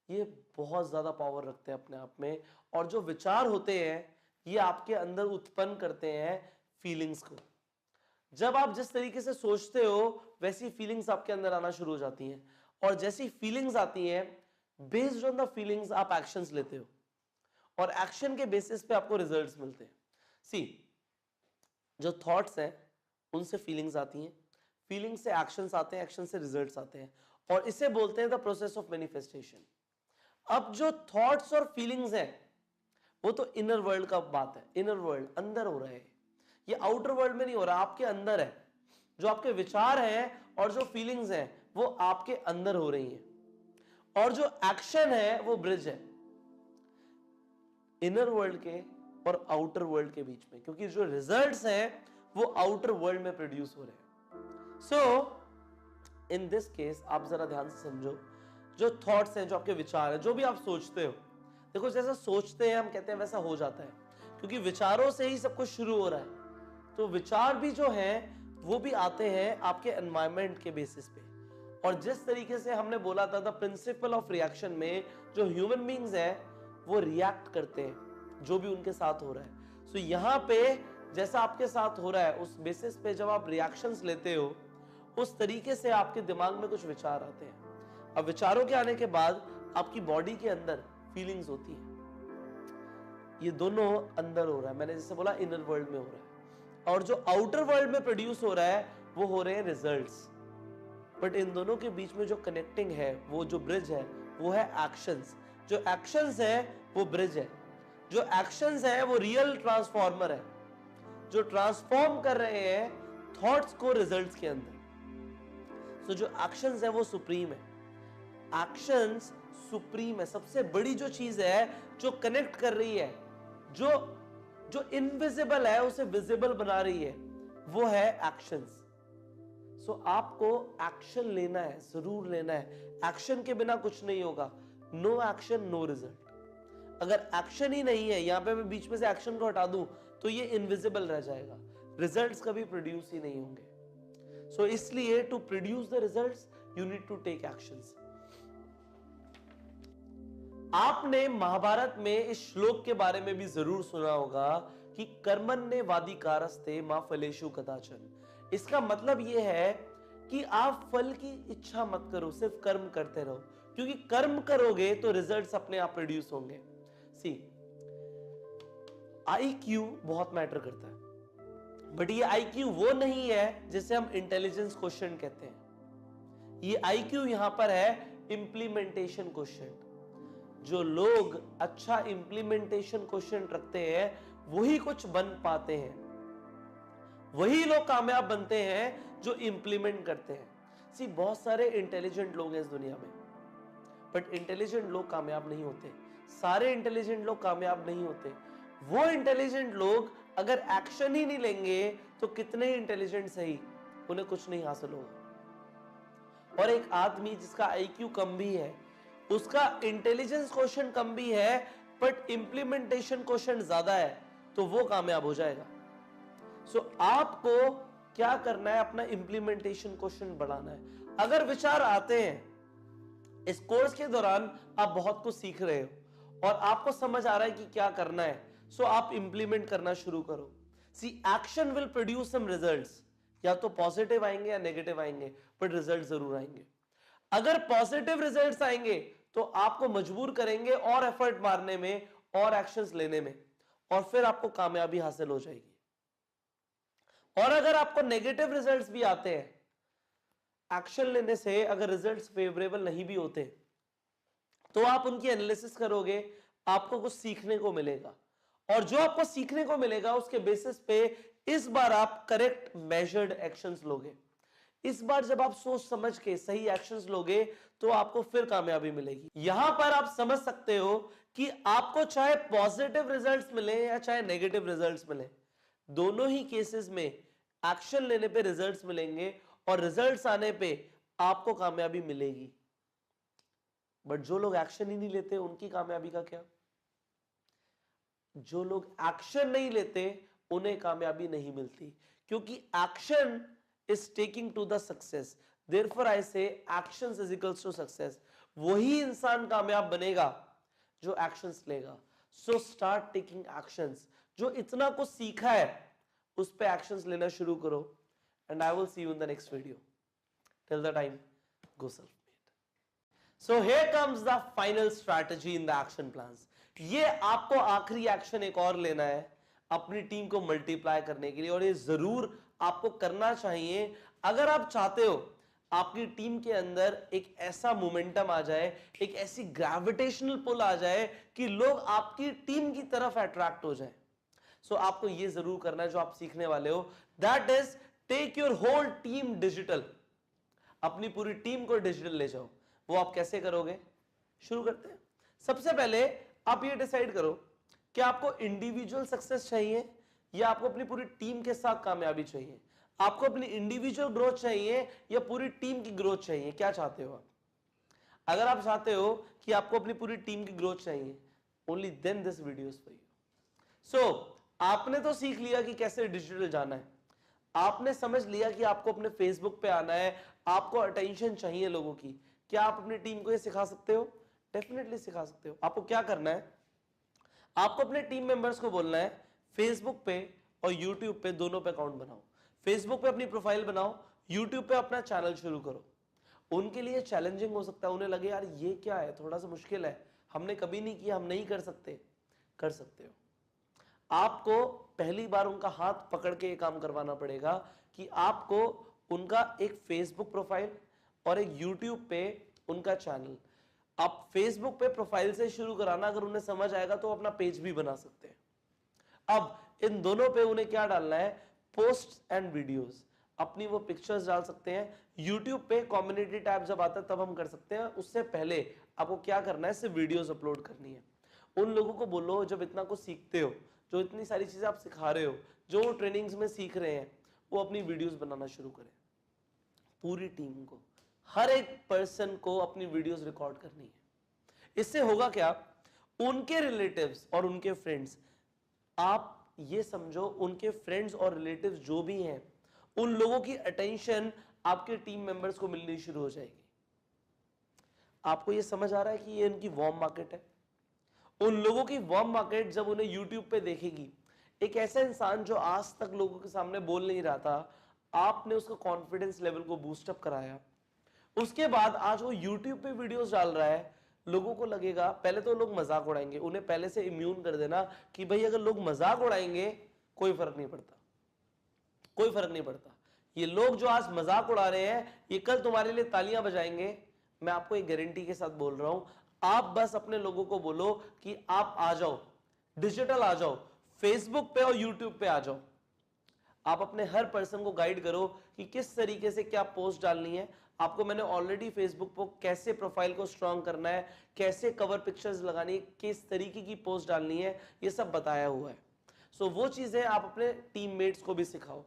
ये बहुत ज्यादा पावर रखते हैं अपने आप में। और जो विचार होते हैं ये आपके अंदर उत्पन्न करते हैं फीलिंग्स को। जब आप जिस तरीके से सोचते हो वैसी फीलिंग्स आपके अंदर आना शुरू हो जाती हैं, और जैसी फीलिंग्स आती हैं, बेस्ड ऑन द फीलिंग्स आप एक्शंस लेते हो, और एक्शन के बेसिस पे आपको रिजल्ट्स मिलते हैं। जो थॉट्स हैं उनसे फीलिंग्स आती हैं, फीलिंग्स से एक्शंस आते हैं, एक्शन से रिजल्ट्स आते हैं, और इसे बोलते हैं द प्रोसेस ऑफ मैनिफेस्टेशन। अब जो थॉट्स और फीलिंग्स हैं वो तो इनर वर्ल्ड का बात है, इनर वर्ल्ड अंदर हो रहा है, ये आउटर वर्ल्ड में नहीं हो रहा, आपके अंदर है। जो आपके विचार हैं और जो फीलिंग्स हैं वो आपके अंदर हो रही हैं, और जो एक्शन है वो ब्रिज है इनर वर्ल्ड के और आउटर वर्ल्ड के बीच में, क्योंकि जो रिजल्ट्स हैं वो आउटर वर्ल्ड में प्रोड्यूस हो रहे हैं। सो इन दिस केस आप जरा ध्यान से समझो, जो थॉट्स हैं, जो आपके विचार हैं, जो भी आप सोचते हो, देखो जैसा सोचते हैं हम कहते हैं वैसा हो जाता है, क्योंकि विचारों से ही सब कुछ शुरू हो रहा है। तो विचार भी जो हैं वो भी आते हैं आपके एनवायरनमेंट के बेसिस पे, और जिस तरीके से हमने बोला था द प्रिंसिपल ऑफ रिएक्शन में, जो ह्यूमन बीइंग्स हैं वो रिएक्ट करते हैं जो भी उनके साथ हो रहा है। सो यहां पे जैसा आपके साथ हो रहा है उस बेसिस पे जब आप रिएक्शंस लेते हो उस तरीके से आपके दिमाग में कुछ विचार आते हैं। अब विचारों के आने के बाद आपकी बॉडी के अंदर फीलिंग्स होती है, ये दोनों अंदर हो रहा है, मैंने जैसे बोला इनर वर्ल्ड में हो रहा है, और जो आउटर वर्ल्ड में प्रोड्यूस हो रहा है वो हो रहे हैं रिजल्ट्स। बट इन दोनों के बीच में जो कनेक्टिंग है, वो जो ब्रिज है वो है एक्शंस। जो एक्शंस है वो ब्रिज है, जो एक्शंस है वो रियल ट्रांसफॉर्मर है, जो ट्रांसफॉर्म कर रहे हैं थॉट्स को रिजल्ट्स के अंदर। सो जो एक्शंस है वो सुप्रीम है, एक्शंस सुप्रीम है, सबसे बड़ी जो चीज है जो कनेक्ट कर रही है, जो इनविजिबल है उसे विजिबल बना रही है, वो है एक्शंस। सो आपको एक्शन लेना है, जरूर लेना है, एक्शन के बिना कुछ नहीं होगा। No action no result. अगर एक्शन ही नहीं है, यहां पे मैं बीच में से एक्शन को हटा दूं तो ये इनविजिबल रह जाएगा, रिजल्ट्स कभी प्रोड्यूस ही नहीं होंगे। सो इसलिए to produce the results you need to take actions. आपने महाभारत में इस श्लोक के बारे में भी जरूर सुना होगा कि कर्मण्ये वाधिकारस्ते मा फलेषु कदाचन। इसका मतलब यह है कि आप फल की इच्छा मत करो, सिर्फ कर्म करते रहो, क्योंकि कर्म करोगे तो रिजल्ट्स अपने आप प्रोड्यूस होंगे। सी IQ बहुत मैटर करता है, बट ये IQ वो नहीं है जिसे हम इंटेलिजेंस क्वेश्चन कहते हैं। ये IQ यहां पर है इंप्लीमेंटेशन क्वेश्चन। जो लोग अच्छा इंप्लीमेंटेशन क्वेश्चन रखते हैं वही कुछ बन पाते हैं, वही लोग कामयाब बनते हैं जो इंप्लीमेंट करते हैं। सी बहुत सारे इंटेलिजेंट लोग हैं इस दुनिया में, बट इंटेलिजेंट लोग कामयाब नहीं होते, सारे इंटेलिजेंट लोग कामयाब नहीं होते। वो इंटेलिजेंट लोग अगर एक्शन ही नहीं लेंगे तो कितने इंटेलिजेंट सही, उन्हें कुछ नहीं हासिल होगा। और एक आदमी जिसका IQ कम भी है, उसका इंटेलिजेंस क्वेश्चन कम भी है, बट इंप्लीमेंटेशन क्वेश्चन ज्यादा है, तो वो कामयाब हो जाएगा। सो आपको क्या करना है, अपना इंप्लीमेंटेशन क्वेश्चन बढ़ाना है। अगर विचार आते हैं इस कोर्स के दौरान, आप बहुत कुछ सीख रहे हो और आपको समझ आ रहा है कि क्या करना है, सो आप इंप्लीमेंट करना शुरू करो। See action will produce some results, या तो पॉजिटिव आएंगे या नेगेटिव आएंगे, बट रिजल्ट जरूर आएंगे। अगर पॉजिटिव रिजल्ट्स आएंगे तो आपको मजबूर करेंगे और एफर्ट मारने में और एक्शंस लेने में, और फिर आपको कामयाबी हासिल हो जाएगी। और अगर आपको नेगेटिव रिजल्ट्स भी आते हैं, एक्शन लेने से अगर रिजल्ट्स फेवरेबल नहीं भी होते तो आप उनकी एनालिसिस करोगे, आपको कुछ सीखने को मिलेगा, और जो आपको सीखने को मिलेगा उसके बेसिस पे इस बार आप करेक्ट मेजर्ड एक्शंस लोगे। इस बार जब आप सोच समझ के सही एक्शंस लोगे तो आपको फिर कामयाबी मिलेगी। यहां पर आप समझ सकते हो कि आपको चाहे पॉजिटिव रिजल्ट्स मिले या चाहे नेगेटिव रिजल्ट्स मिले, दोनों ही केसेस में एक्शन लेने पे रिजल्ट्स मिलेंगे, और रिजल्ट्स आने पे आपको कामयाबी मिलेगी। बट जो लोग एक्शन ही नहीं लेते उनकी कामयाबी का क्या? जो लोग एक्शन नहीं लेते उन्हें कामयाबी नहीं मिलती, क्योंकि action is taking to the success. Therefore I say actions is equals to success. वही इंसान कामयाब बनेगा जो एक्शंस लेगा। So start taking actions. जो इतना कुछ सीखा है उस पे एक्शंस लेना शुरू करो, and I will see you in the next video. Till the time, go self-made. So here comes the final strategy in the action plans. ये आपको आखिरी एक्शन एक और लेना है अपनी टीम को मल्टीप्लाई करने के लिए, और ये जरूर आपको करना चाहिए अगर आप चाहते हो आपकी टीम के अंदर एक ऐसा मोमेंटम आ जाए, एक ऐसी ग्रेविटेशनल पुल आ जाए कि लोग आपकी टीम की तरफ अट्रैक्ट हो जाए। सो आपको ये जरूर करना है जो आप सीखने वाले हो, that is take your whole team digital. अपनी पूरी टीम को डिजिटल ले जाओ। वो आप कैसे करोगे? शुरू करते हैं। सबसे पहले आप ये डिसाइड करो कि आपको इंडिविजुअल सक्सेस चाहिए या आपको अपनी पूरी टीम के साथ कामयाबी चाहिए। आपको अपनी इंडिविजुअल ग्रोथ चाहिए या पूरी टीम की ग्रोथ चाहिए? क्या चाहते हो आप? अगर आप चाहते हो कि आपको अपनी पूरी टीम की ग्रोथ चाहिए, only then this video is for you. So आपने तो सीख लिया कि कैसे डिजिटल जाना है, आपने समझ लिया कि आपको अपने फेसबुक पे आना है, आपको अटेंशन चाहिए लोगों की। क्या आप अपनी टीम को ये सिखा सकते हो? डेफिनेटली सिखा सकते हो। आपको क्या करना है? आपको अपने टीम मेंबर्स को बोलना है फेसबुक पे और यूट्यूब पे दोनों पे अकाउंट बनाओ। फेसबुक पे अपनी प्रोफाइल बनाओ, यूट्यूब पे अपना चैनल शुरू करो। उनके लिए चैलेंजिंग हो सकता है, उन्हें लगे यार ये क्या है, थोड़ा सा मुश्किल है, हमने कभी नहीं किया, हम नहीं कर सकते। कर सकते हो। आपको पहली बार उनका हाथ पकड़ के ये काम करवाना पड़ेगा कि आपको उनका एक फेसबुक प्रोफाइल और एक यूट्यूब पे उनका चैनल, आप फेसबुक पे प्रोफाइल से शुरू कराना। अगर उन्हें समझ आएगा तो अपना पेज भी बना सकते हैं। अब इन दोनों पे उन्हें क्या डालना है? पोस्ट एंड वीडियोस, अपनी वो पिक्चर्स डाल सकते हैं। यूट्यूब पे कम्युनिटी टैब जब आता है तब हम कर सकते हैं, उससे पहले आपको क्या करना है? सिर्फ वीडियोस अपलोड करनी है। उन लोगों को बोलो जब इतना कुछ सीखते हो, जो इतनी सारी चीजें आप सिखा रहे हो, जो वो ट्रेनिंग्स में सीख रहे हैं, वो अपनी वीडियोस बनाना शुरू करें। पूरी टीम को, हर एक पर्सन को अपनी वीडियोस रिकॉर्ड करनी है। इससे होगा क्या? उनके रिलेटिव्स और उनके फ्रेंड्स, आप ये समझो उनके फ्रेंड्स और रिलेटिव्स जो भी हैं, उन लोगों की अटेंशन आपके टीम मेंबर्स को मिलनी शुरू हो जाएगी। आपको ये समझ आ रहा है कि ये उनकी वार्म मार्केट है? उन लोगों की वार्म मार्केट जब उन्हें यूट्यूब पे देखेगी, एक ऐसा इंसान जो आज तक लोगों के सामने बोल नहीं रहा था, आपने उसका कॉन्फिडेंस लेवल को बूस्ट अप कराया, उसके बाद आज वो यूट्यूब पे वीडियोस डाल रहा है। लोगों को लगेगा, पहले तो लोग मजाक उड़ाएंगे, उन्हें पहले से इम्यून कर देना कि भाई अगर लोग मजाक उड़ाएंगे कोई फर्क नहीं पड़ता, कोई फर्क नहीं पड़ता। ये लोग जो आज मजाक उड़ा रहे हैं, ये कल तुम्हारे लिए तालियां बजाएंगे। मैं आपको एक गारंटी के साथ बोल रहा हूं, आप बस अपने लोगों को बोलो कि आप आ जाओ, डिजिटल आ जाओ, फेसबुक पे और यूट्यूब पे आ जाओ। आप अपने हर पर्सन को गाइड करो कि किस तरीके से क्या पोस्ट डालनी है। आपको मैंने ऑलरेडी फेसबुक पर कैसे प्रोफाइल को स्ट्रांग करना है, कैसे कवर पिक्चर्स लगानी है, किस तरीके की पोस्ट डालनी है, ये सब बताया हुआ है। सो वो चीजें आप अपने टीममेट्स को भी सिखाओ।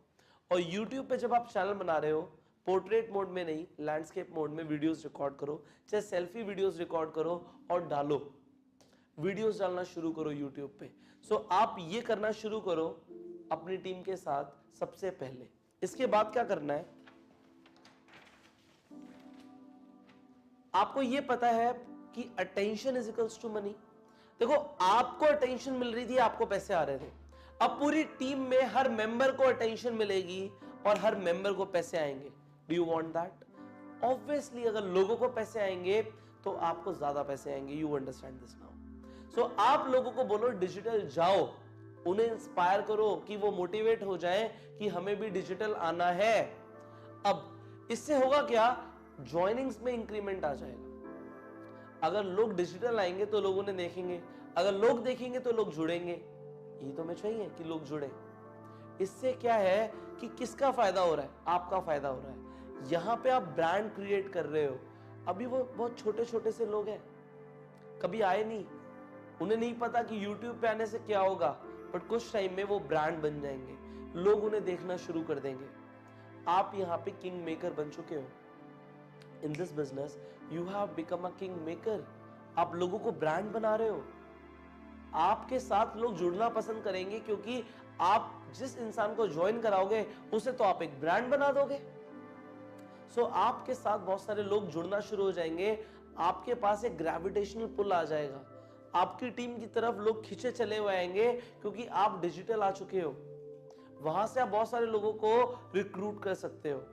और यूट्यूब पे जब आप चैनल बना रहे हो, पोर्ट्रेट मोड में नहीं, लैंडस्केप मोड में वीडियोस रिकॉर्ड करो, चाहे सेल्फी वीडियोस रिकॉर्ड करो और डालो, वीडियोस डालना शुरू करो यूट्यूब पे। सो आप ये करना शुरू करो अपनी टीम के साथ सबसे पहले। इसके बाद क्या करना है? आपको ये पता है कि attention is equals to money. देखो, आपको अटेंशन मिल रही थी, आपको पैसे आ रहे थे। अब पूरी टीम में हर मेंबर को अटेंशन मिलेगी और हर मेंबर को पैसे आएंगे। Do you want that? Obviously अगर लोगों को पैसे आएंगे तो आपको ज्यादा पैसे आएंगे। You understand this now? So आप लोगों को बोलो डिजिटल जाओ, उन्हें इंस्पायर करो कि वो मोटिवेट हो जाएं कि हमें भी डिजिटल आना है। अब इससे होगा क्या? ज्वाइनिंग्स में इंक्रीमेंट आ जाएगा। अगर लोग डिजिटल आएंगे तो लोग उन्हें देखेंगे, अगर लोग देखेंगे तो लोग जुड़ेंगे। यही तो हमें चाहिए कि लोग जुड़े। इससे क्या है कि किसका फायदा हो रहा है? आपका फायदा हो रहा है। यहां पे आप ब्रांड क्रिएट कर रहे हो। अभी वो बहुत छोटे छोटे से लोग हैं, कभी आए नहीं, उन्हें नहीं पता कि यूट्यूब पे आने से क्या होगा, बट कुछ टाइम में वो ब्रांड बन जाएंगे, लोग उन्हें देखना शुरू कर देंगे। आप यहाँ पे किंग मेकर बन चुके हो। In this business you have become a king maker. आप लोगों को ब्रांड बना रहे हो। आपके साथ लोग जुड़ना पसंद करेंगे क्योंकि आप जिस इंसान को ज्वाइन कराओगे उसे तो आप एक ब्रांड बना दोगे। सो आपके साथ बहुत सारे लोग जुड़ना शुरू हो जाएंगे। आपके पास एक ग्रेविटेशनल पुल आ जाएगा, आपकी टीम की तरफ लोग खींचे चले हुए आएंगे क्योंकि आप डिजिटल आ चुके हो। वहां से आप बहुत सारे लोगों को रिक्रूट कर सकते हो।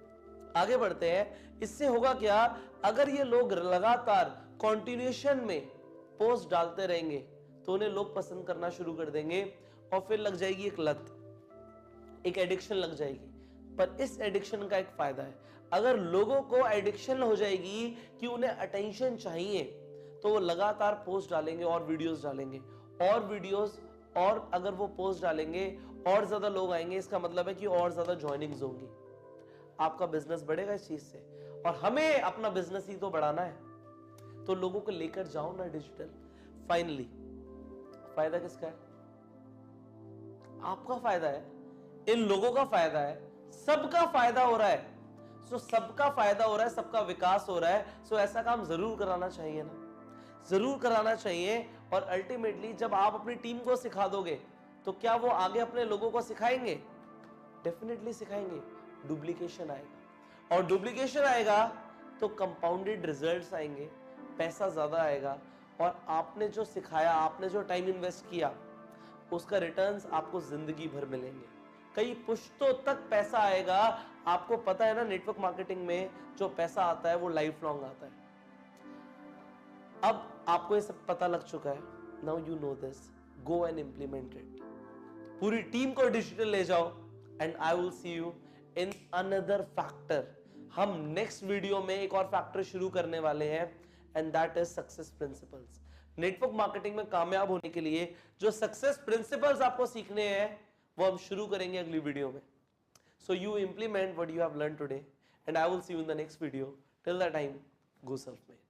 आगे बढ़ते हैं। इससे होगा क्या? अगर ये लोग लगातार कॉन्टिन्यूएशन में पोस्ट डालते रहेंगे तो उन्हें लोग पसंद करना शुरू कर देंगे और फिर लग जाएगी एक लत, एक एडिक्शन लग जाएगी। पर इस एडिक्शन का एक फायदा है, अगर लोगों को एडिक्शन हो जाएगी कि उन्हें अटेंशन चाहिए, तो वो लगातार पोस्ट डालेंगे और वीडियोस डालेंगे और वीडियोस, और अगर वो पोस्ट डालेंगे और ज्यादा लोग आएंगे, इसका मतलब है कि और ज्यादा ज्वाइनिंग्स होंगी, आपका बिजनेस बढ़ेगा इस चीज से। और हमें अपना बिजनेस ही तो बढ़ाना है, तो लोगों को लेकर जाओ ना डिजिटल। फाइनली फायदा किसका है? आपका फायदा है, इन लोगों का फायदा है, सबका फायदा हो रहा है। सो सबका फायदा हो रहा है, सबका विकास हो रहा है। सो ऐसा काम जरूर कराना चाहिए ना, जरूर कराना चाहिए। और अल्टीमेटली जब आप अपनी टीम को सिखा दोगे, तो क्या वो आगे अपने लोगों को सिखाएंगे? डेफिनेटली सिखाएंगे। डुप्लीकेशन आएगा, और डुप्लीकेशन आएगा तो कंपाउंडेड रिजल्ट्स आएंगे, पैसा ज्यादा आएगा, और आपने जो सिखाया, आपने जो टाइम इन्वेस्ट किया, उसका रिटर्न्स आपको जिंदगी भर मिलेंगे। कई पुश्तों तक पैसा आएगा। आपको पता है ना, नेटवर्क मार्केटिंग में जो पैसा आता है वो लाइफ लॉन्ग आता है। अब आपको ये सब पता लग चुका है। Now you know this, go and implement it. पूरी टीम को डिजिटल ले जाओ, and I will see you in another factor. हम नेक्स्ट वीडियो में एक और फैक्टर शुरू करने वाले हैं, and that is success principles. Network marketing में कामयाब होने के लिए जो सक्सेस प्रिंसिपल्स आपको सीखने हैं, वो हम शुरू करेंगे अगली वीडियो में। So you implement what you have learn today, and I will see you in the next video. Till the time, go self made.